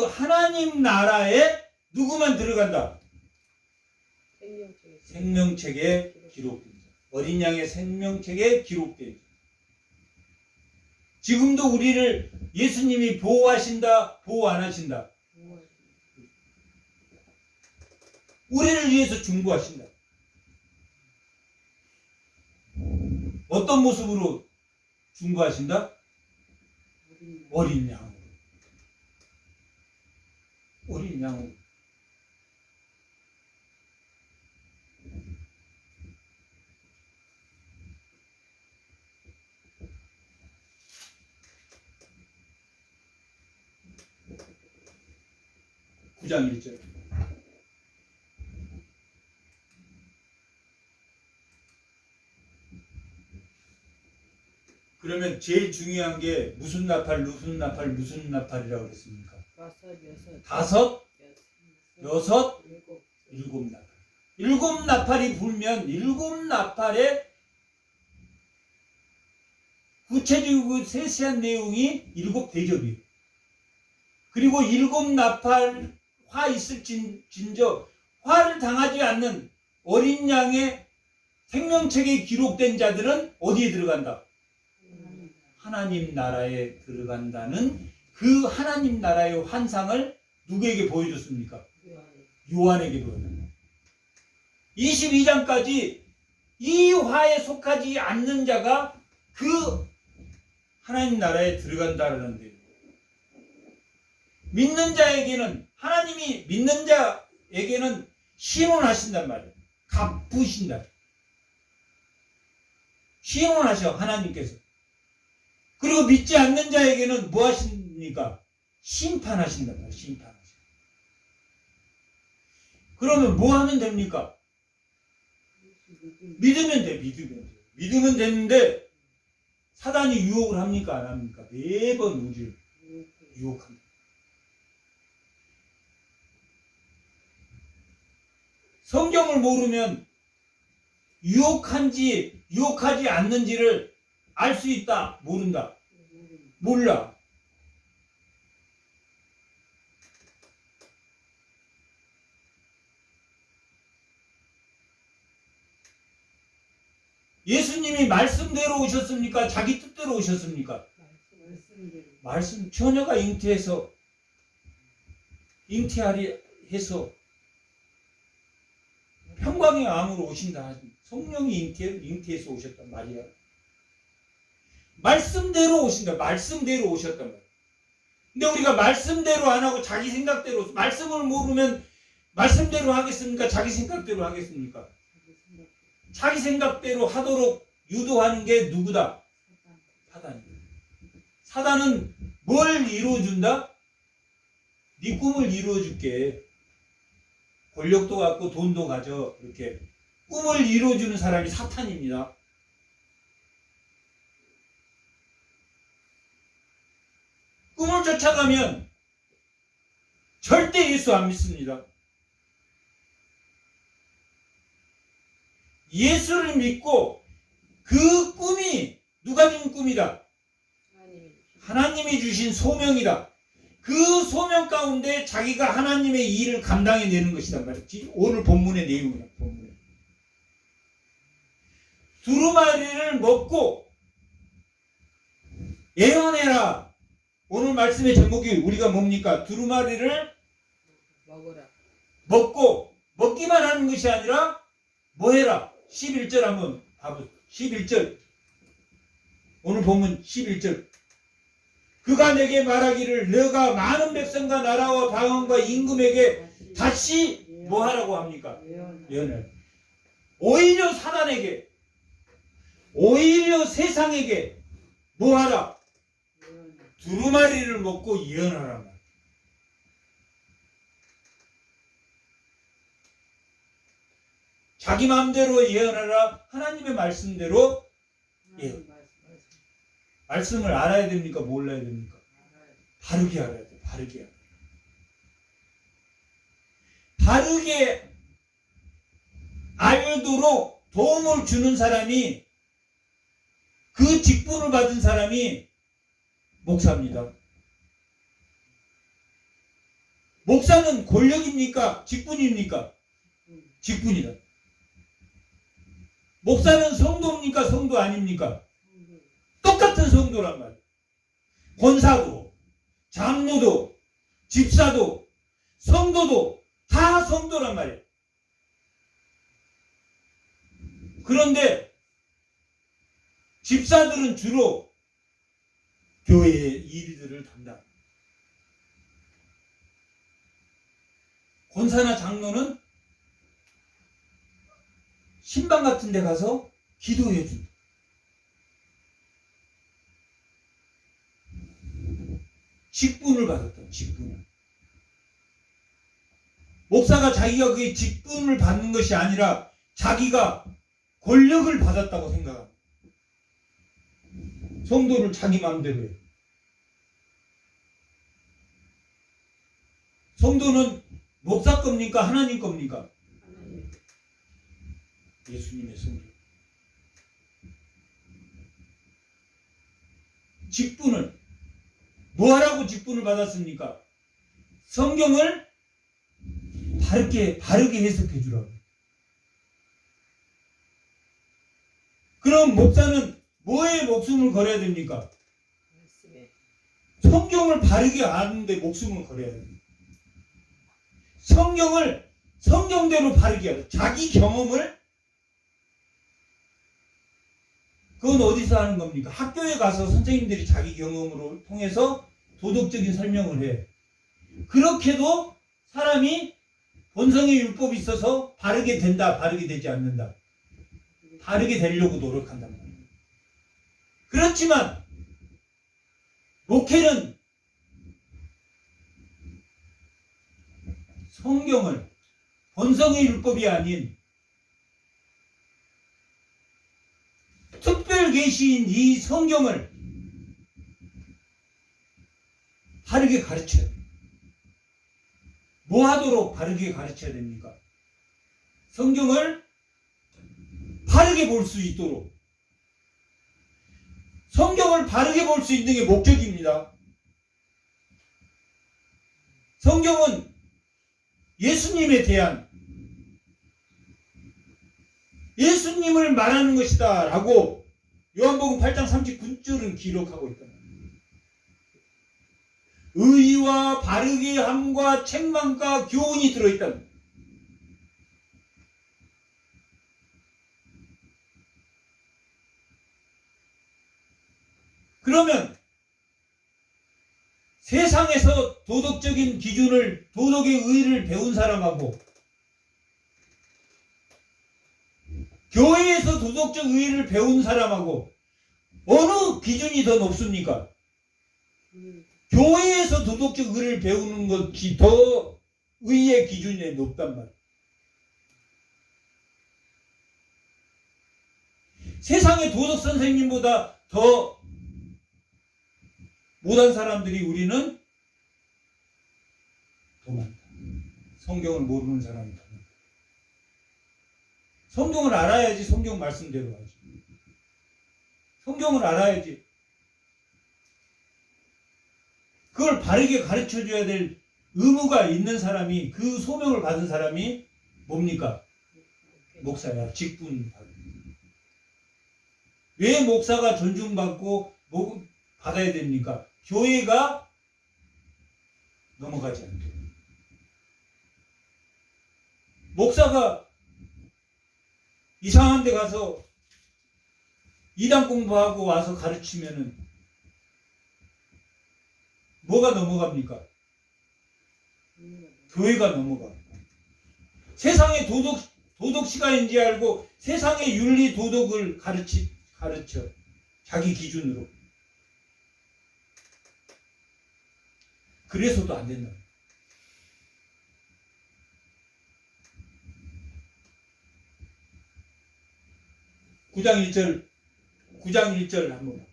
하나님 나라에 누구만 들어간다? 생명책에 기록됩니다. 어린 양의 생명책에 기록됩니다. 지금도 우리를 예수님이 보호하신다, 보호 안 하신다? 우리를 위해서 중보하신다. 어떤 모습으로 중보하신다? 어린 양으로. 어린 양으로. 구장 1절. 그러면 제일 중요한 게 무슨 나팔, 무슨 나팔, 무슨 나팔이라고 그랬습니까? 다섯, 여섯, 일곱 나팔. 일곱 나팔이 불면 일곱 나팔의 구체적이고 세세한 내용이 일곱 대접이에요. 그리고 일곱 나팔 화 있을진저 화를 당하지 않는 어린 양의 생명책에 기록된 자들은 어디에 들어간다? 하나님 나라에 들어간다는 그 하나님 나라의 환상을 누구에게 보여줬습니까? 요한에게 보여줬습니다. 22장까지 이 화에 속하지 않는 자가 그 하나님 나라에 들어간다는데, 믿는 자에게는, 하나님이 믿는 자에게는 신원하신단 말이에요. 갚으신다. 신원하셔, 하나님께서. 그리고 믿지 않는 자에게는 뭐 하십니까? 심판하신단 말이에요. 심판하신다. 그러면 뭐 하면 됩니까? 믿으면 돼. 믿으면 되는데 사단이 유혹을 합니까? 안 합니까? 매번 우리를 유혹합니다. 성경을 모르면 유혹한지 유혹하지 않는지를 알 수 있다? 모른다? 몰라. 예수님이 말씀대로 오셨습니까? 자기 뜻대로 오셨습니까? 말씀. 처녀가 잉태하리 해서 평강의 암으로 오신다. 성령이 잉태해서 오셨단 말이야. 말씀대로 오신다. 말씀대로 오셨단 말이야. 근데 우리가 말씀대로 안 하고 자기 생각대로, 말씀을 모르면 말씀대로 하겠습니까? 자기 생각대로 하겠습니까? 자기 생각대로 하도록 유도하는 게 누구다? 사단이다. 사단은 뭘 이루어준다? 네 꿈을 이루어줄게. 권력도 갖고 돈도 가져. 이렇게 꿈을 이루어주는 사람이 사탄입니다. 꿈을 쫓아가면 절대 예수 안 믿습니다. 예수를 믿고 그 꿈이 누가 준 꿈이다? 하나님이 주신 소명이다. 그 소명 가운데 자기가 하나님의 일을 감당해내는 것이란 말이지. 오늘 본문의 내용이야. 본문에. 두루마리를 먹고 예언해라. 오늘 말씀의 제목이 우리가 뭡니까? 두루마리를 먹어라. 먹고 먹기만 하는 것이 아니라 뭐 해라? 11절 한번 봐보세요. 11절. 오늘 보면 11절. 그가 내게 말하기를 너가 많은 백성과 나라와 방언과 임금에게 다시 뭐 하라고 합니까? 예언을. 오히려 사단에게, 오히려 세상에게 뭐 하라? 두루마리를 먹고 예언하라. 자기 마음대로 예언하라. 하나님의 말씀대로 예언. 말씀을 알아야 됩니까? 몰라야 됩니까? 바르게 알아야 돼. 바르게 알아야 돼. 바르게 알도록 도움을 주는 사람이, 그 직분을 받은 사람이 목사입니다. 목사는 권력입니까? 직분입니까? 직분이다. 목사는 성도입니까? 성도 아닙니까? 똑같은 성도란 말이에요. 권사도, 장로도, 집사도, 성도도 다 성도란 말이에요. 그런데 집사들은 주로 교회의 일들을 담당. 권사나 장로는 신방 같은 데 가서 기도해 준다. 직분을 받았다. 직분을. 목사가 자기가 그 직분을 받는 것이 아니라 자기가 권력을 받았다고 생각합니다. 성도를 자기 마음대로 해. 성도는 목사 겁니까? 하나님 겁니까? 예수님의 성도. 직분을 뭐하라고 직분을 받았습니까? 성경을 바르게 해석해 주라고. 그럼 목사는 뭐에 목숨을 걸어야 됩니까? 성경을 바르게 아는데 목숨을 걸어야 됩니다. 성경을 성경대로 바르게 해야 돼. 자기 경험을, 그건 어디서 하는 겁니까? 학교에 가서 선생님들이 자기 경험으로 통해서 도덕적인 설명을 해. 그렇게도 사람이 본성의 율법이 있어서 바르게 된다, 바르게 되지 않는다. 바르게 되려고 노력한단 말이에요. 그렇지만 목회는 성경을, 본성의 율법이 아닌 특별 계시인 이 성경을 바르게 가르쳐야 돼요. 뭐 하도록 바르게 가르쳐야 됩니까? 성경을 바르게 볼 수 있도록. 성경을 바르게 볼 수 있는 게 목적입니다. 성경은 예수님에 대한, 예수님을 말하는 것이다 라고 요한복음 8장 39절은 기록하고 있다. 의와 바르게 함과 책망과 교훈이 들어있다. 그러면 세상에서 도덕적인 기준을, 도덕의 의의를 배운 사람하고 교회에서 도덕적 의의를 배운 사람하고 어느 기준이 더 높습니까? 교회에서 도덕적 의의를 배우는 것이 더 의의 기준이 높단 말이에요. 세상의 도덕 선생님보다 더 못한 사람들이 우리는 더 많다. 성경을 모르는 사람이 더 많다. 성경을 알아야지 성경 말씀대로 하지. 성경을 알아야지. 그걸 바르게 가르쳐줘야 될 의무가 있는 사람이, 그 소명을 받은 사람이 뭡니까? 목사야. 직분 받은. 왜 목사가 존중받고 받아야 됩니까? 교회가 넘어가지 않게. 목사가 이상한 데 가서 이단 공부하고 와서 가르치면은 뭐가 넘어갑니까? 교회가 넘어가. 세상의 도덕 시간인지 알고 세상의 윤리 도덕을 가르쳐. 자기 기준으로. 그래서도 안 된다. 구장 1절 한번 봐.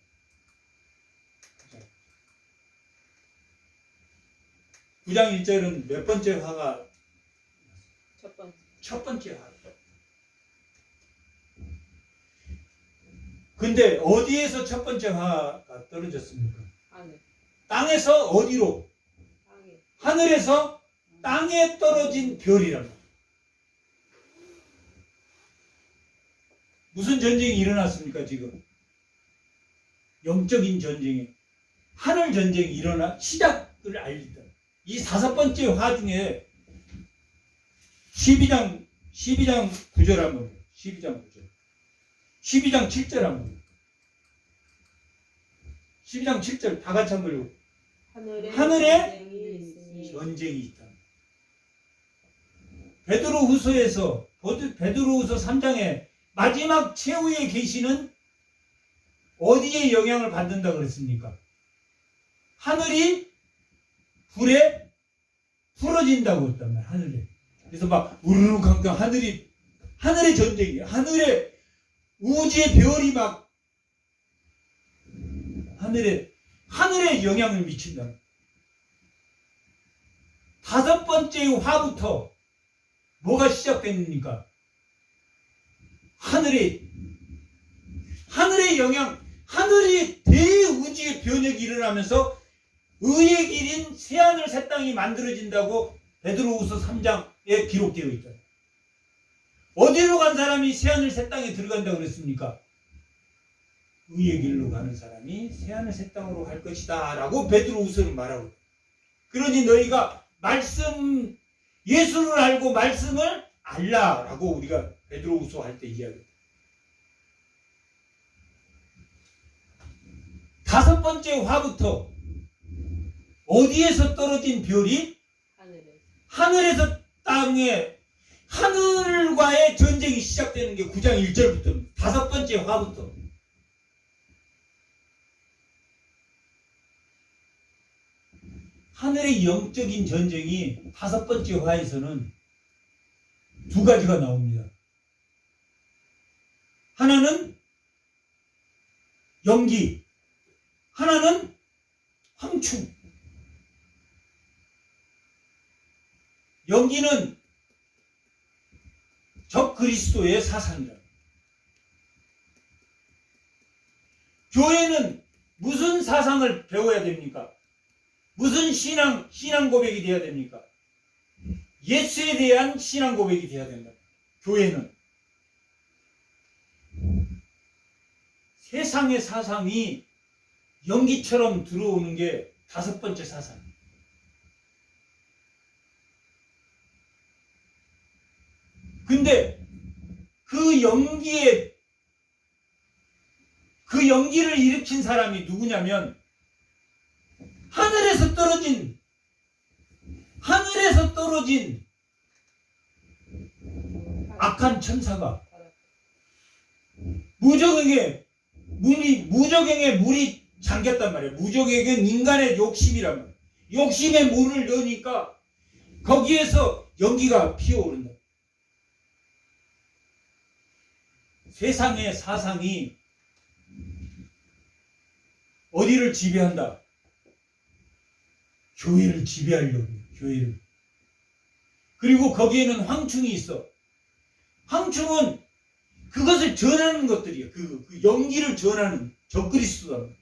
9장 1절은 몇 번째 화가? 첫 번째. 첫 번째 화. 근데 어디에서 첫 번째 화가 떨어졌습니까? 하늘. 땅에서 어디로? 땅에. 하늘에서 땅에 떨어진 별이란 말이에요. 무슨 전쟁이 일어났습니까 지금? 영적인 전쟁이, 하늘 전쟁이 시작을 알리다. 이 5번째 화 중에 12장 9절 한번, 12장 9절, 12장 7절 한번, 12장 7절 다 같이 한번 읽고. 하늘에 전쟁이 있다. 베드로후서에서 베드로후서 3장에 마지막 최후의 계시는 어디에 영향을 받는다 그랬습니까? 하늘이 불에 풀어진다고 했단 말이야. 하늘에. 그래서 막 우르르 강강 하늘의 전쟁이야. 하늘에 우주의 별이 막 하늘에 영향을 미친다. 5번째 화부터 뭐가 시작됩니까? 하늘의 영향, 하늘이 대우주의 변혁이 일어나면서 의의 길인 새하늘 새 땅이 만들어진다고 베드로후서 3장에 기록되어 있다. 어디로 간 사람이 새하늘 새 땅에 들어간다고 그랬습니까? 의의 길로 가는 사람이 새하늘 새 땅으로 갈 것이다 라고 베드로후서는 말하고 있다. 그러니 너희가 예수를 알고 말씀을 알라라고 우리가 베드로후서 할 때 이야기합니다. 5번째 화부터 어디에서 떨어진 별이? 하늘에서 땅에, 하늘과의 전쟁이 시작되는 게 9장 1절부터 5번째 화부터. 하늘의 영적인 전쟁이 5번째 화에서는 2가지가 나옵니다. 하나는 연기, 하나는 황충. 연기는 적 그리스도의 사상이다. 교회는 무슨 사상을 배워야 됩니까? 무슨 신앙 고백이 돼야 됩니까? 예수에 대한 신앙 고백이 돼야 된다. 교회는 세상의 사상이 연기처럼 들어오는 게 5번째 사상. 근데 그 연기를 일으킨 사람이 누구냐면 하늘에서 떨어진 악한 천사가 무적에게 물이 잠겼단 말이에요. 무적에게는 인간의 욕심이란 말이에요. 욕심의 문을 여니까 거기에서 연기가 피어오른다. 세상의 사상이 어디를 지배한다? 교회를 지배하려고 해요. 교회를. 그리고 거기에는 황충이 있어. 황충은 그것을 전하는 것들이에요. 그 연기를 전하는 적그리스도다.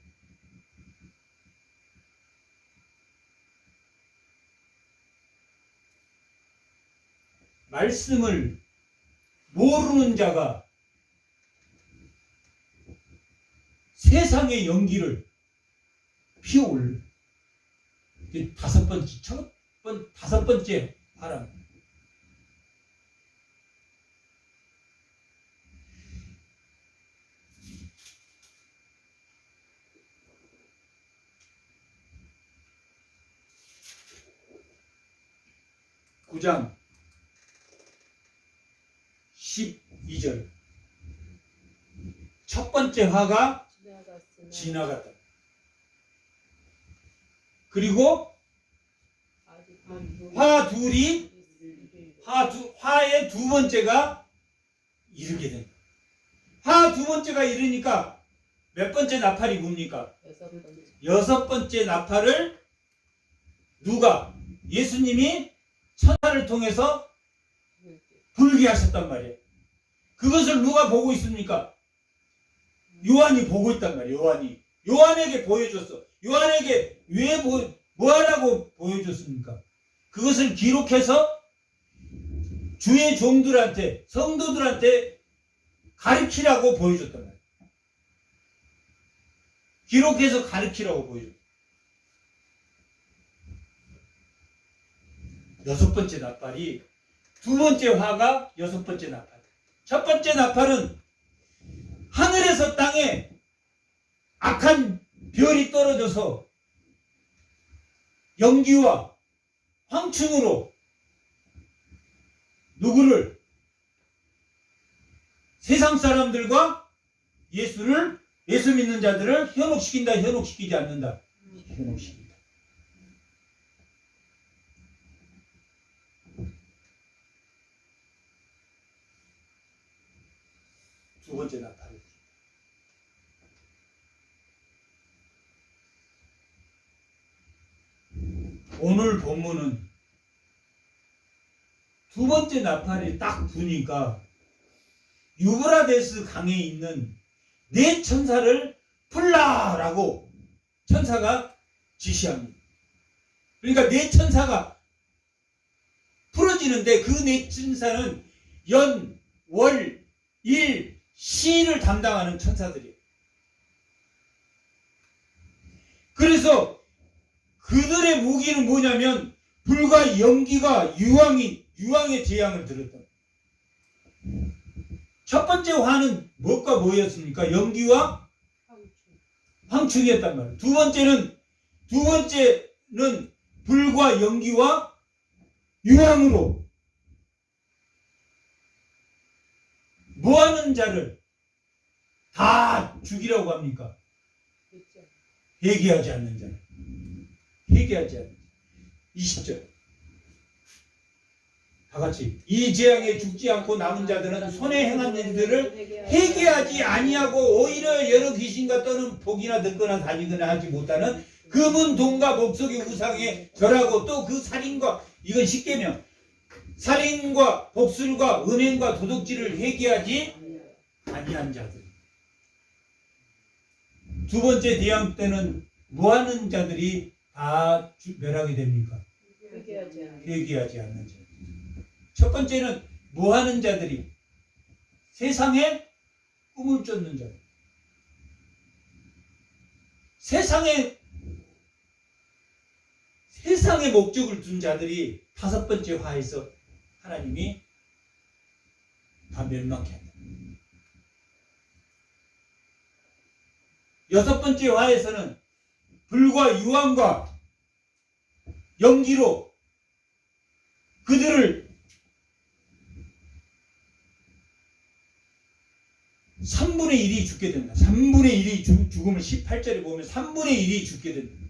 말씀을 모르는 자가 세상의 연기를 피어올라. 다섯 번째 화란. 구장 12절. 첫 번째 화가 지나갔다. 그리고 화의 두 번째가 이르게 된다. 화 두 번째가 이르니까 몇 번째 나팔이 뭡니까? 여섯 번째 나팔을 누가? 예수님이 천사를 통해서 불게 하셨단 말이에요. 그것을 누가 보고 있습니까? 요한이 보고 있단 말이에요. 요한에게 보여줬어. 요한에게 왜 뭐하라고 보여줬습니까? 그것을 기록해서 주의 종들한테, 성도들한테 가르치라고 보여줬단 말이에요. 기록해서 가르치라고 보여줬어요. 여섯 번째 나팔이, 두 번째 화가 여섯 번째 나팔. 첫 번째 나팔은 하늘에서 땅에 악한 별이 떨어져서 연기와 황충으로 누구를? 세상 사람들과 예수 믿는 자들을 현혹시킨다, 현혹시키지 않는다. 현혹시킨다. 두 번째 나팔. 오늘 본문은 두 번째 나팔이 딱 부니까 유브라데스 강에 있는 네 천사를 풀라라고 천사가 지시합니다. 그러니까 네 천사가 풀어지는데 그 네 천사는 연, 월, 일, 시를 담당하는 천사들이에요. 그래서 그들의 무기는 뭐냐면 불과 연기가 유황의 재앙을 들었다. 첫 번째 화는 무엇과 뭐였습니까? 연기와 황충이었단 말이에요. 두 번째는 불과 연기와 유황으로 뭐하는 자를 다 죽이라고 합니까? 회개하지 않는 자. 회개하지 않는 자. 20절. 다 같이. 이 재앙에 죽지 않고 남은 자들은 손에 행한 일들을 회개하지 아니하고 오히려 여러 귀신과 떠는 복이나 듣거나 다니거나 하지 못하는 금은 돈과 목석의 우상에 절하고 또 그 살인과, 이건 십계명, 살인과 복술과 음행과 도둑질을 회개하지 아니한 자들. 두 번째 대항 때는 뭐하는 자들이 다 멸하게 됩니까? 회개하지 않는 자. 첫 번째는 뭐하는 자들이? 세상에 꿈을 쫓는 자들. 세상의 목적을 둔 자들이 다섯 번째 화에서 하나님이 다 멸망케 한다. 여섯 번째 화에서는 불과 유황과 연기로 그들을 3분의 1이 죽게 된다. 3분의 1이 죽음을 18절에 보면 3분의 1이 죽게 된다.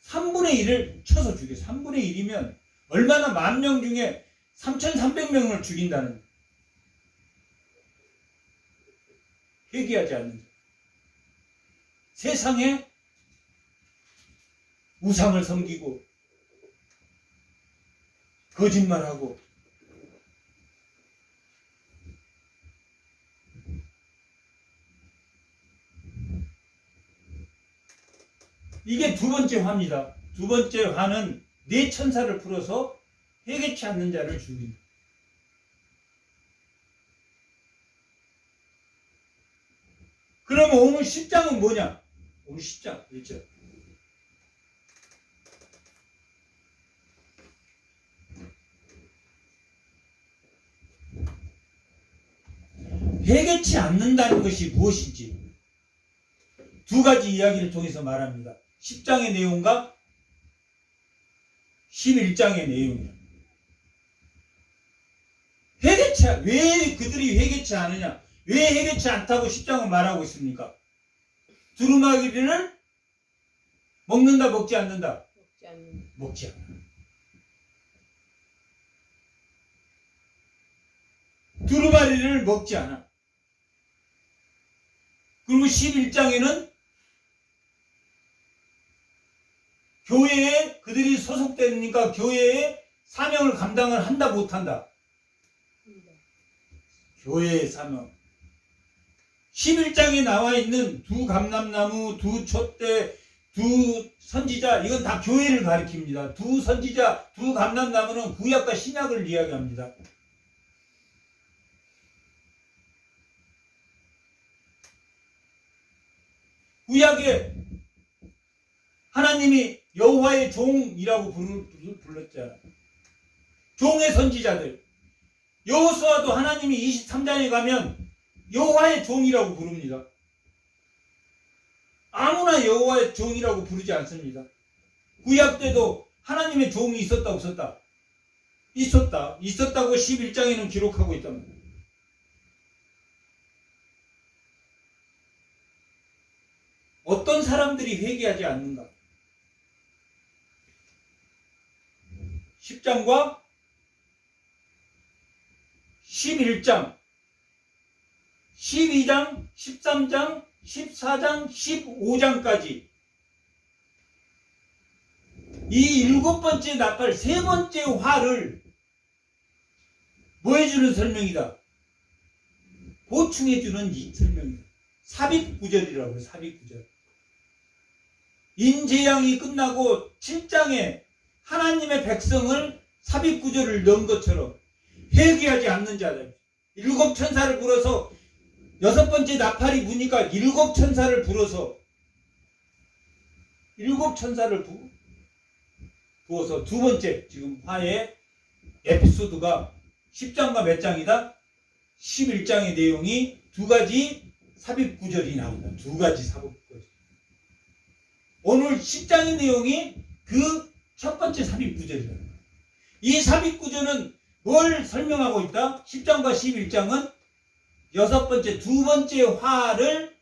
3분의 1을 쳐서 죽여. 3분의 1이면 얼마나 만 명 중에 3,300명을 죽인다는. 회개하지 않는 자. 세상에 우상을 섬기고 거짓말하고 이게 두 번째 화입니다. 두 번째 화는 네 천사를 풀어서 회개치 않는 자를 죽인다. 그럼 오늘 10장은 뭐냐? 오늘 10장 1절. 회개치 않는다는 것이 무엇인지 두 가지 이야기를 통해서 말합니다. 10장의 내용과 11장의 내용이야. 왜 그들이 회개치 않느냐? 왜 회개치 않다고 10장은 말하고 있습니까? 두루마기를 먹는다, 먹지 않는다? 먹지 않는. 먹지 않아. 두루마리를 먹지 않아. 그리고 11장에는 교회에 그들이 소속되니까 교회의 사명을 감당을 한다 못한다. 교회의 사명. 11장에 나와 있는 두 감람나무, 두 촛대, 두 선지자, 이건 다 교회를 가리킵니다. 두 선지자, 두 감람나무는 구약과 신약을 이야기합니다. 구약에 하나님이 여호와의 종이라고 불렀잖아요. 종의 선지자들. 여호수아도 하나님이 23장에 가면 여호와의 종이라고 부릅니다. 아무나 여호와의 종이라고 부르지 않습니다. 구약 때도 하나님의 종이 있었다 없었다? 있었다. 있었다고 11장에는 기록하고 있단 말이에요. 어떤 사람들이 회개하지 않는가? 10장과 11장, 12장, 13장, 14장, 15장까지 이 7번째 나팔, 3번째 화를 뭐 해주는 설명이다? 보충해주는 이 설명이다. 삽입구절이라고 해요. 삽입구절. 인재양이 끝나고 7장에 하나님의 백성을 삽입구절을 넣은 것처럼 회개하지 않는 자들, 7천사를 불어서 6번째 나팔이 부니까 7천사를 불어서 7천사를 부어서 두 번째 지금 화의 에피소드가 10장과 몇 장이다? 11장의 내용이 두 가지 삽입구절이 나온다. 두 가지 삽입구절. 오늘 10장의 내용이 그 첫 번째 삽입구절이다. 이 삽입구절은 뭘 설명하고 있다? 10장과 11장은 두 번째 화를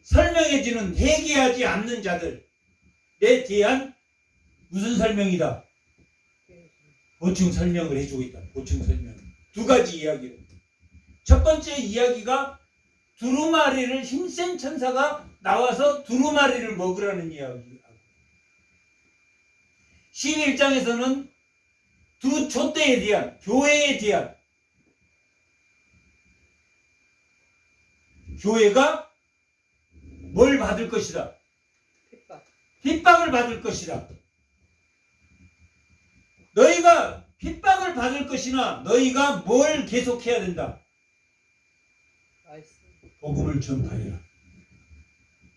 설명해주는 회개하지 않는 자들에 대한 무슨 설명이다? 보충 설명을 해주고 있다. 보충 설명. 두 가지 이야기를. 첫 번째 이야기가 두루마리를 힘센 천사가 나와서 두루마리를 먹으라는 이야기. 11장에서는 두 촛대에 대한, 교회에 대한, 교회가 뭘 받을 것이다? 핍박을 받을 것이다. 너희가 핍박을 받을 것이나 너희가 뭘 계속해야 된다? 복음을 전파해라.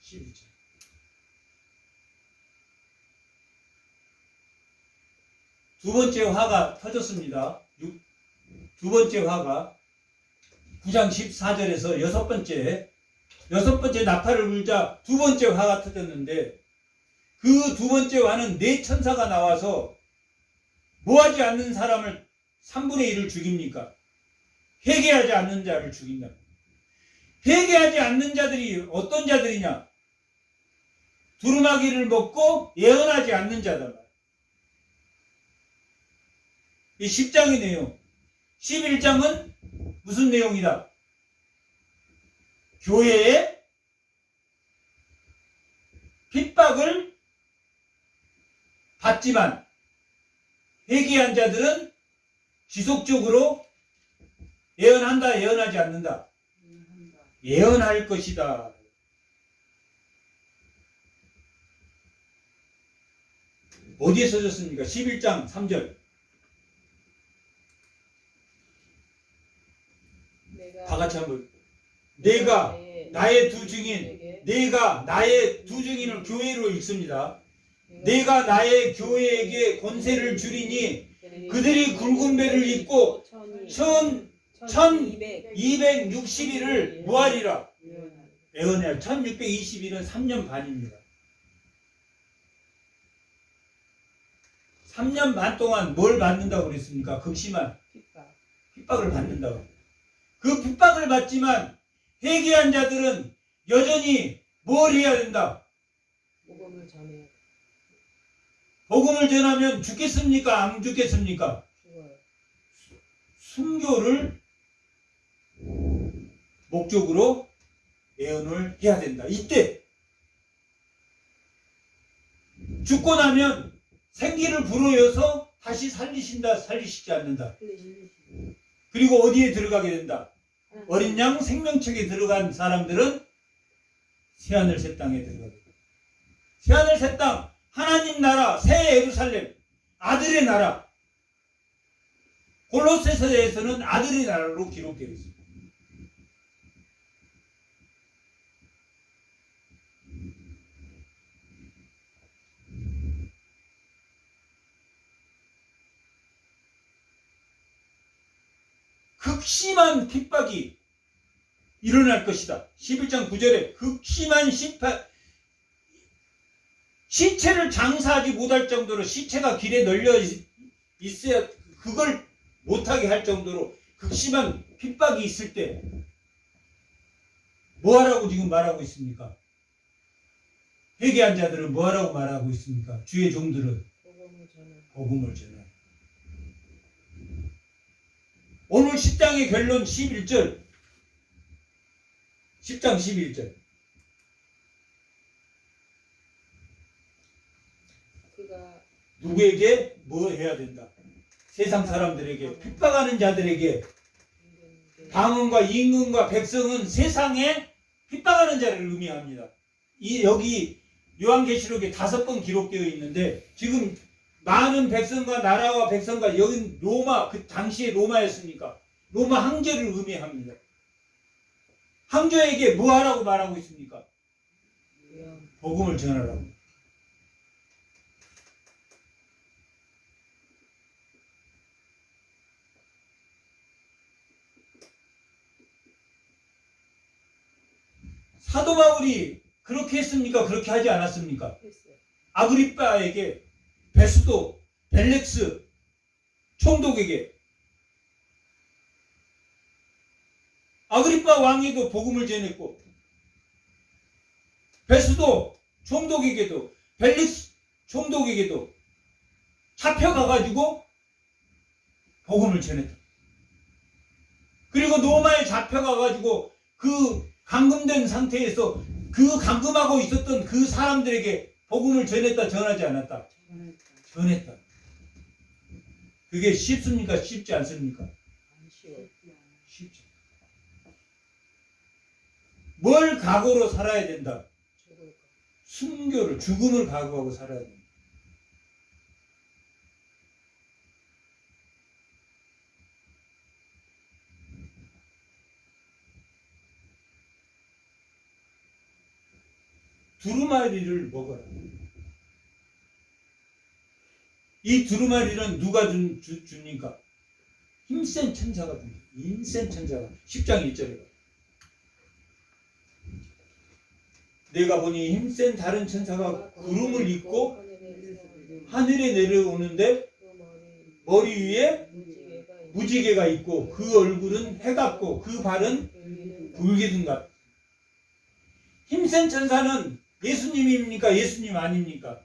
12절. 두 번째 화가 터졌습니다. 두 번째 화가 9장 14절에서 여섯 번째 나팔을 불자 두 번째 화가 터졌는데 그 두 번째 화는 4천사가 나와서 뭐하지 않는 사람을 3분의 1을 죽입니까? 회개하지 않는 자를 죽인다. 회개하지 않는 자들이 어떤 자들이냐? 두루마기를 먹고 예언하지 않는 자다. 이 10장의 내용. 11장은 무슨 내용이다? 교회의 핍박을 받지만 회개한 자들은 지속적으로 예언한다, 예언하지 않는다. 예언할 것이다. 어디에 써졌습니까? 11장 3절. 다 같이 한번. 내가 나의 두 증인, 내가 나의 두 증인을 교회로 읽습니다. 내가 나의 교회에게 권세를 주리니 그들이 굵은 배를 입고 1260일을 무하리라. 예언할 1620일은 3년 반입니다. 3년 반 동안 뭘 받는다고 그랬습니까? 극심한 핍박을 받는다고. 그 핍박을 받지만 회개한 자들은 여전히 뭘 해야 된다? 복음을 전해. 복음을 전하면 죽겠습니까? 안 죽겠습니까? 죽어요. 순교를 목적으로 예언을 해야 된다. 이때 죽고 나면 생기를 불어여서 다시 살리신다, 살리시지 않는다. 그리고 어디에 들어가게 된다? 어린 양 생명책에 들어간 사람들은 새하늘 새 땅에 들어가게 된다. 새하늘 새 땅, 하나님 나라, 새 예루살렘, 아들의 나라. 골로새서에서는 아들의 나라로 기록되어 있습니다. 극심한 핍박이 일어날 것이다. 11장 9절에 극심한 시체를 장사하지 못할 정도로 시체가 길에 널려 있어야 그걸 못하게 할 정도로 극심한 핍박이 있을 때 뭐하라고 지금 말하고 있습니까? 회개한 자들은 뭐하라고 말하고 있습니까? 주의 종들은 복음을 전하라. 오늘 10장의 결론 11절 10장 11절 누구에게 뭐 해야 된다? 세상 사람들에게 핍박하는 자들에게 방언과 임금과 백성은 세상에 핍박하는 자를 의미합니다. 여기 요한계시록에 5번 기록되어 있는데 지금 많은 백성과 나라와 백성과 여기 로마 그 당시에 로마였으니까 로마 황제를 의미합니다. 황제에게 뭐 하라고 말하고 있습니까? 복음을 전하라고. 사도 바울이 그렇게 했습니까? 그렇게 하지 않았습니까? 아그리빠에게, 베스도, 벨렉스, 총독에게, 아그리빠 왕에도 복음을 전했고, 베스도 총독에게도, 벨렉스 총독에게도 잡혀가가지고 복음을 전했다. 그리고 로마에 잡혀가가지고 그 감금된 상태에서 그 감금하고 있었던 그 사람들에게 복음을 전했다, 전하지 않았다? 전했다. 그게 쉽습니까? 쉽지 않습니까? 쉽지. 뭘 각오로 살아야 된다? 순교를, 죽음을 각오하고 살아야 된다. 두루마리를 먹어라. 이 두루마리는 누가 줍니까? 힘센 천사가 줍니다. 힘센 천사가. 10장 1절에. 내가 보니 힘센 다른 천사가 구름을 입고 하늘에 내려오는데 머리 위에 무지개가 있고 그 얼굴은 해 같고 그 발은 불기둥 같다. 힘센 천사는 예수님입니까? 예수님 아닙니까?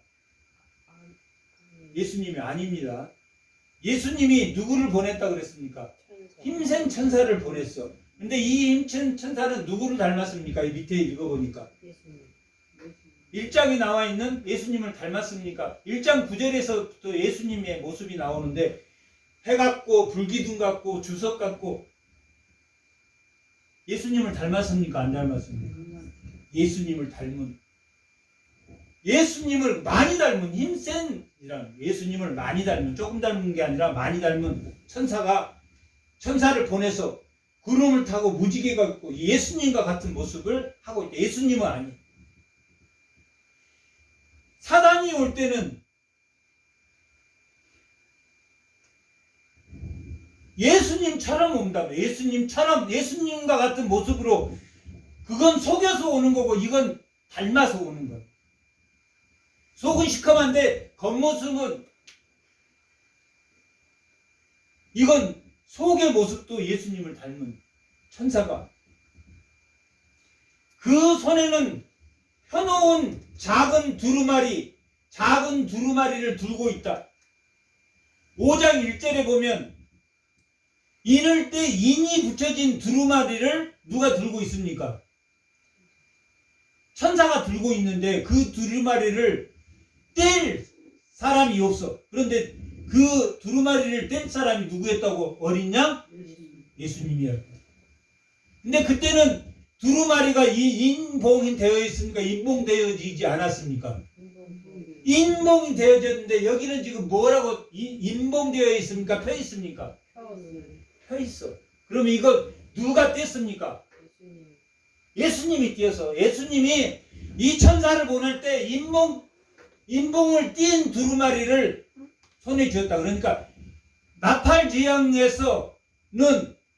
예수님이 아닙니다. 예수님이 누구를 보냈다 그랬습니까? 힘센 천사를 보냈어. 근데 이 힘센 천사는 누구를 닮았습니까? 이 밑에 읽어보니까 1장에 나와 있는 예수님을 닮았습니까? 1장 9절에서부터 예수님의 모습이 나오는데 해 같고 불기둥 같고 주석 같고 예수님을 닮았습니까? 안 닮았습니까? 예수님을 닮은, 예수님을 많이 닮은 힘센이라는, 예수님을 많이 닮은, 조금 닮은 게 아니라 많이 닮은 천사를 보내서 구름을 타고 무지개가 있고 예수님과 같은 모습을 하고 있다. 예수님은 아니에요. 사단이 올 때는 예수님처럼 온다며. 예수님처럼 예수님과 같은 모습으로. 그건 속여서 오는 거고 이건 닮아서 오는 거예요. 속은 시커먼데 겉모습은, 이건 속의 모습도 예수님을 닮은 천사가, 그 손에는 펴놓은 작은 두루마리를 들고 있다. 5장 1절에 보면 인을 때 인이 붙여진 두루마리를 누가 들고 있습니까? 천사가 들고 있는데 그 두루마리를 뗄 사람이 없어. 그런데 그 두루마리를 뗄 사람이 누구였다고? 어린 양? 예수님이었다. 근데 그때는 두루마리가 인봉이 되어 있습니까? 인봉되어지지 않았습니까? 인봉이 되어졌는데 여기는 지금 뭐라고 인봉되어 있습니까? 펴 있습니까? 펴 있어. 그럼 이거 누가 뗐습니까? 예수님이 띄어서. 예수님이 이 천사를 보낼 때 인봉을 띈 두루마리를 손에 쥐었다. 그러니까 나팔지향에서는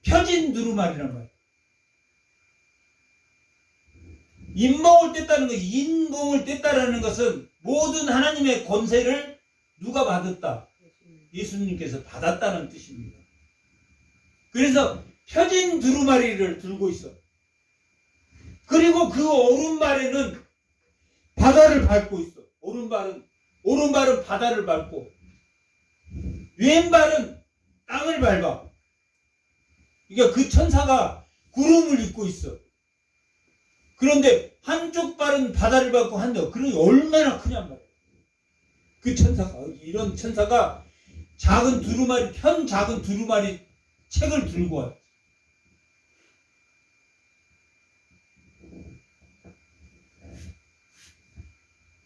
펴진 두루마리란 말이야. 인봉을 뗐다는 것이, 인봉을 뗐다라는 것은 모든 하나님의 권세를 누가 받았다? 예수님께서 받았다는 뜻입니다. 그래서 펴진 두루마리를 들고 있어. 그리고 그 오른발에는 바다를 밟고 있어. 오른발은 바다를 밟고 왼발은 땅을 밟아. 그러니까 그 천사가 구름을 입고 있어. 그런데 한쪽 발은 바다를 밟고 한다. 그러니 얼마나 크냔 말이야. 그 천사가, 이런 천사가 작은 두루마리 책을 들고 와요.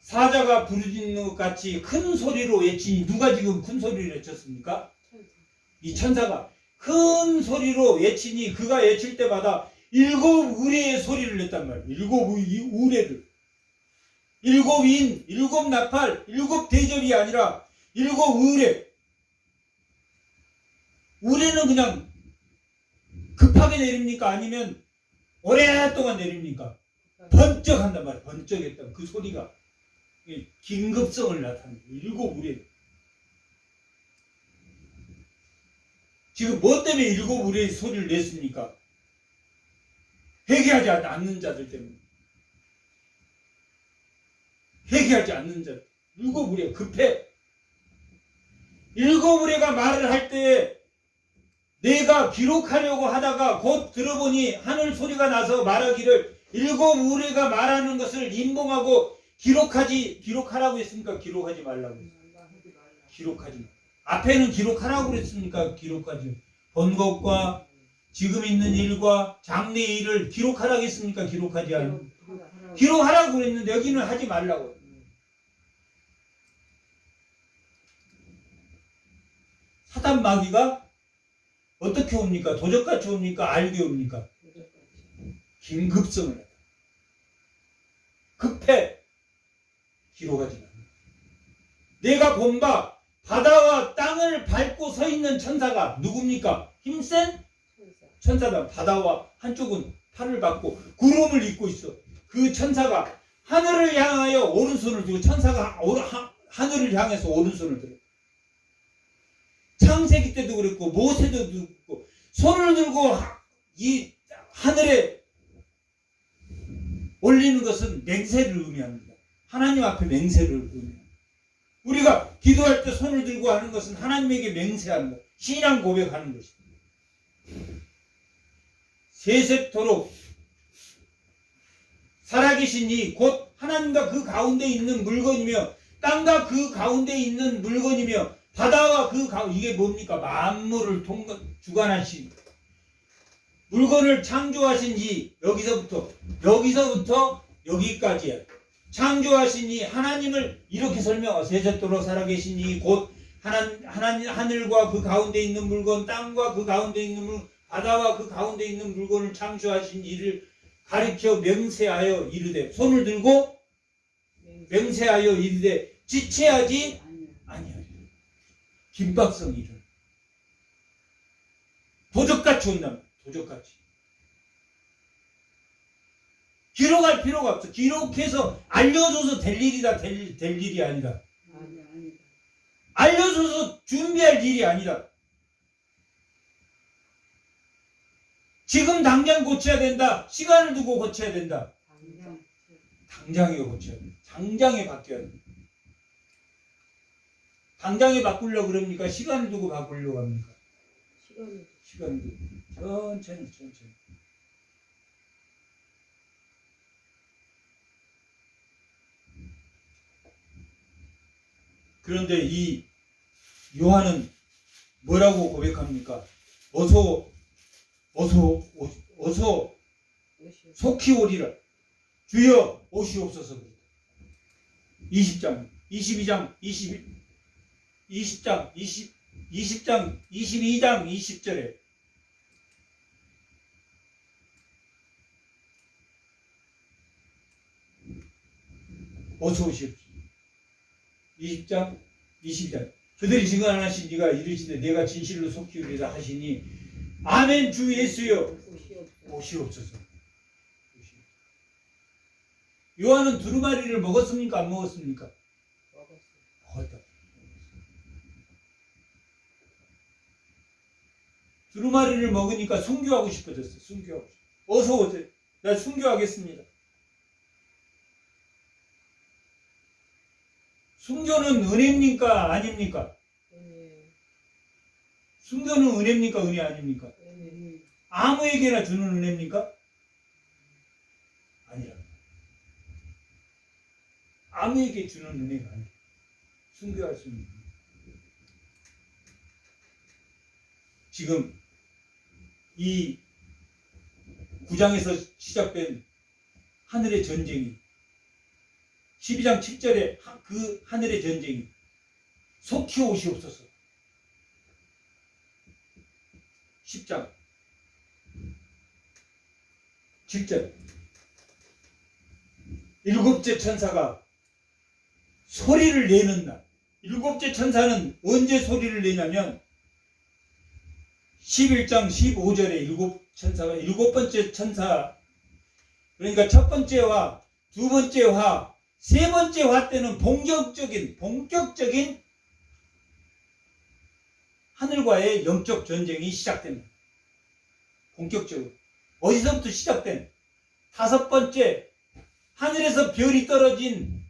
사자가 부르짖는 것 같이 큰 소리로 외치니, 누가 지금 큰 소리를 외쳤습니까? 이 천사가 큰 소리로 외치니 그가 외칠 때마다 7 우레의 소리를 냈단 말이에요. 7 우레를. 7 인, 7 나팔, 7 대접이 아니라 7 우레. 우레는 그냥 급하게 내립니까? 아니면 오랫동안 내립니까? 번쩍 한단 말이에요. 번쩍했다. 그 소리가 긴급성을 나타냅니다. 7 우레. 지금 뭐 때문에 7 우레의 소리를 냈습니까? 회개하지 않는 자들 때문에. 회개하지 않는 자들. 7 우레 급해. 7 우레가 말을 할 때에 내가 기록하려고 하다가 곧 들어보니 하늘 소리가 나서 말하기를 7 우레가 말하는 것을 인봉하고 기록하라고 했습니까? 기록하지 말라고 했습니까? 기록하지 마. 앞에는 기록하라고 그랬습니까? 기록하지. 본 것과 지금 있는 일과 장래의 일을 기록하라고 했습니까? 기록하지 않고. 기록하라고 그랬는데 여기는 하지 말라고. 사단 마귀가 어떻게 옵니까? 도적같이 옵니까? 알게 옵니까? 긴급성을. 급해. 기록하지 마. 내가 본 바 바다와 땅을 밟고 서 있는 천사가 누굽니까? 힘센 천사다. 바다와 한쪽은 팔을 밟고 구름을 입고 있어. 그 천사가 하늘을 향하여 오른손을 들고, 천사가 하늘을 향해서 오른손을 들어. 창세기 때도 그랬고 모세도 그랬고, 손을 들고 이 하늘에 올리는 것은 맹세를 의미합니다. 하나님 앞에 맹세를 의미합니다. 우리가 기도할 때 손을 들고 하는 것은 하나님에게 맹세하는 것, 신앙 고백하는 것입니다. 세세토록 살아계신 이 곧 하나님과 그 가운데 있는 물건이며 땅과 그 가운데 있는 물건이며 바다와 그 가운데, 이게 뭡니까? 만물을 주관하신, 물건을 창조하신 이, 여기서부터 여기까지야. 창조하신 이 하나님을 이렇게 설명하세요. 세세토록 살아계신 이 곧 하늘과 그 가운데 있는 물건, 땅과 그 가운데 있는 물건, 바다와 그 가운데 있는 물건을 창조하신 이를 가리켜 맹세하여 이르되, 손을 들고 맹세하여 이르되 지체하지 아니하리라. 긴박성 일을 도적같이 온다. 도적같이. 기록할 필요가 없어. 기록해서 알려줘서 될 일이다. 될 일이 아니라. 아니다. 알려줘서 준비할 일이 아니라. 지금 당장 고쳐야 된다. 시간을 두고 고쳐야 된다. 당장에 고쳐야 된다. 당장에 바뀌어야 된다. 당장에 바꾸려고 그럽니까? 시간을 두고 바꾸려고 합니까? 시간을 두고. 천천히. 그런데 이 요한은 뭐라고 고백합니까? 어서 속히 오리라. 주여 오시옵소서. 20장, 22장, 20장, 20장, 22장, 20절에 어서 오시옵소서. 20장, 22장. 그들이 증언하신 이가 이르시되 내가 진실로 속히 오리라 하시니 아멘. 주 예수여 오시옵소서. 요한은 두루마리를 먹었습니까? 안 먹었습니까? 먹었다. 두루마리를 먹으니까 순교하고 싶어졌어. 순교하고 싶어. 어서 오세요. 나 순교하겠습니다. 순교는 은혜입니까? 아닙니까? 순교는 은혜입니까? 은혜 아닙니까? 아무에게나 주는 은혜입니까? 아니라. 아무에게 주는 은혜가 아니라. 순교할 수 있는. 지금 이 9장에서 시작된 하늘의 전쟁이 12장 7절에 그 하늘의 전쟁이 속히 오시옵소서. 10장 7절 일곱째 천사가 소리를 내는 날. 일곱째 천사는 언제 소리를 내냐면 11장 15절에 일곱 번째 천사, 그러니까 첫 번째 화, 두 번째 화, 세 번째 화 때는 본격적인 하늘과의 영적 전쟁이 시작됩니다. 본격적으로. 어디서부터 시작된? 다섯 번째, 하늘에서 별이 떨어진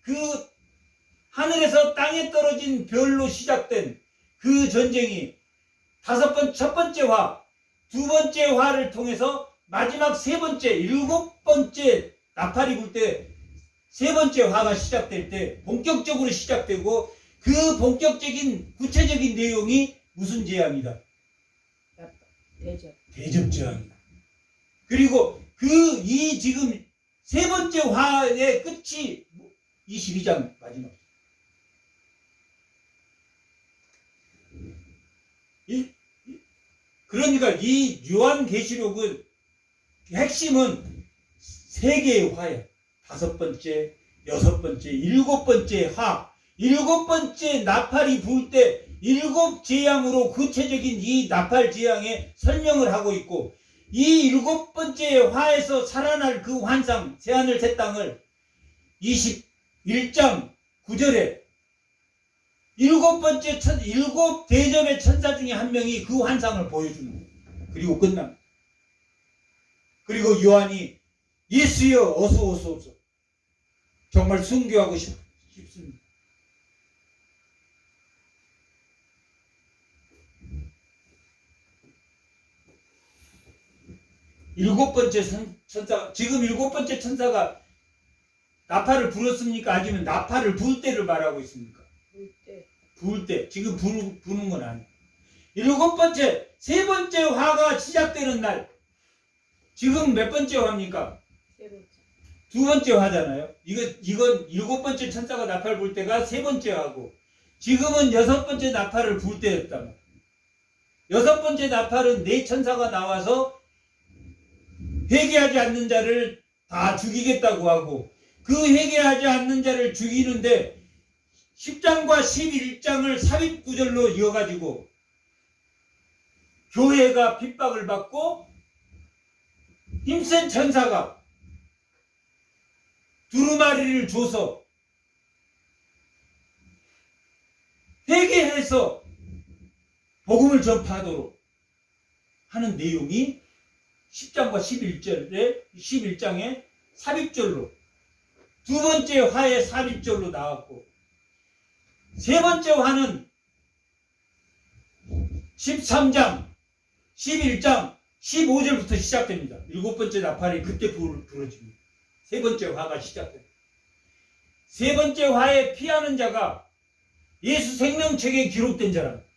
하늘에서 땅에 떨어진 별로 시작된 그 전쟁이 첫 번째 화, 두 번째 화를 통해서 마지막 세 번째, 일곱 번째 나팔이 불 때 세 번째 화가 시작될 때 본격적으로 시작되고, 그 본격적인 구체적인 내용이 무슨 재앙이다? 대접 재앙이다. 그리고 이 지금 세 번째 화의 끝이 22장 마지막. 그러니까 이 요한계시록은 핵심은 세 개의 화예요. 다섯 번째, 여섯 번째, 일곱 번째 화. 일곱 번째 나팔이 불 때 일곱 재앙으로 구체적인 이 나팔 재앙에 설명을 하고 있고, 이 일곱 번째 화에서 살아날 그 환상, 새하늘 새 땅을 21장 9절에 일곱 대접의 천사 중에 한 명이 그 환상을 보여주는 거예요. 그리고 끝납니다. 그리고 요한이 예수여 어서 오소서. 정말 순교하고 싶습니다. 일곱 번째 천사, 지금 일곱 번째 천사가 나팔을 불었습니까? 아니면 나팔을 불 때를 말하고 있습니까? 불 때. 지금 부는 건 아니에요. 일곱 번째, 세 번째 화가 시작되는 날. 지금 몇 번째 화입니까? 두 번째 화잖아요. 이건 일곱 번째 천사가 나팔 불 때가 세 번째 화고, 지금은 여섯 번째 나팔을 불 때였단 말이에요. 여섯 번째 나팔은 네 천사가 나와서 회개하지 않는 자를 다 죽이겠다고 하고, 그 회개하지 않는 자를 죽이는데 10장과 11장을 삽입구절로 이어가지고 교회가 핍박을 받고 힘센 천사가 두루마리를 줘서 회개해서 복음을 전파하도록 하는 내용이 10장과 11장의 삽입절로, 두 번째 화의 삽입절로 나왔고, 세 번째 화는 13장, 11장, 15절부터 시작됩니다. 일곱 번째 나팔이 그때 부러집니다. 세 번째 화가 시작됩니다. 세 번째 화에 피하는 자가 예수 생명책에 기록된 자랍니다.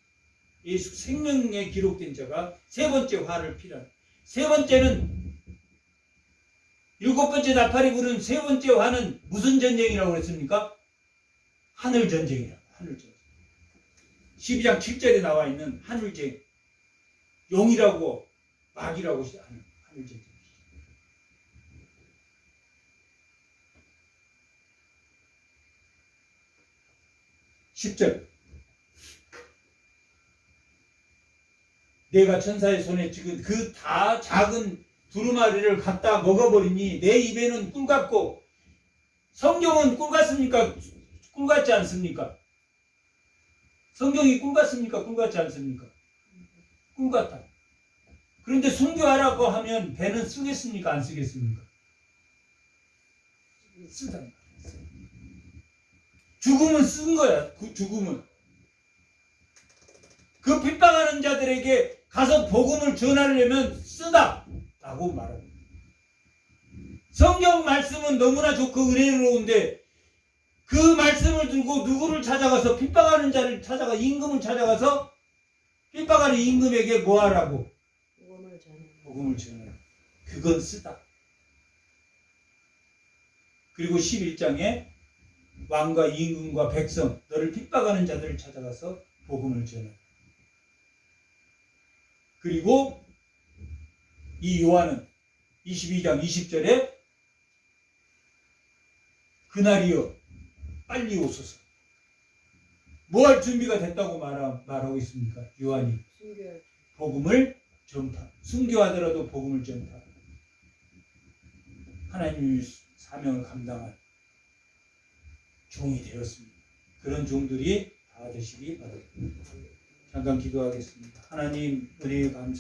예수 생명에 기록된 자가 세 번째 화를 피하는. 세 번째는, 일곱 번째 나팔이 부른 세 번째 화는 무슨 전쟁이라고 그랬습니까? 하늘 전쟁이라고. 하늘 전쟁. 12장 7절에 나와 있는 하늘쟁, 용이라고 마귀라고 하는 하늘쟁. 10절. 내가 천사의 손에 쥐은 그 다 작은 두루마리를 갖다 먹어버리니 내 입에는 꿀 같고. 성경은 꿀 같습니까? 꿀 같지 않습니까? 성경이 꿀 같습니까? 꿀 같지 않습니까? 꿀 같다. 그런데 순교하라고 하면 배는 쓰겠습니까? 안 쓰겠습니까? 쓰다. 죽음은 쓴 거야. 그 죽음은. 그 핍박하는 자들에게 가서 복음을 전하려면 쓰다 라고 말합니다. 성경 말씀은 너무나 좋고 은혜로운데 그 말씀을 들고 누구를 찾아가서 핍박하는 자를 찾아가, 임금을 찾아가서 핍박하는 임금에게 뭐 하라고? 복음을 전하라. 그건 쓰다. 그리고 11장에 왕과 임금과 백성, 너를 핍박하는 자들을 찾아가서 복음을 전하라. 그리고 이 요한은 22장 20절에 그날이여 빨리 오소서. 뭐 할 준비가 됐다고 말하고 있습니까? 요한이 복음을 전파, 순교하더라도 복음을 전파, 하나님의 사명을 감당할 종이 되었습니다. 그런 종들이 다 되시기 바랍니다. 잠깐 기도하겠습니다. 하나님, 은혜에 감사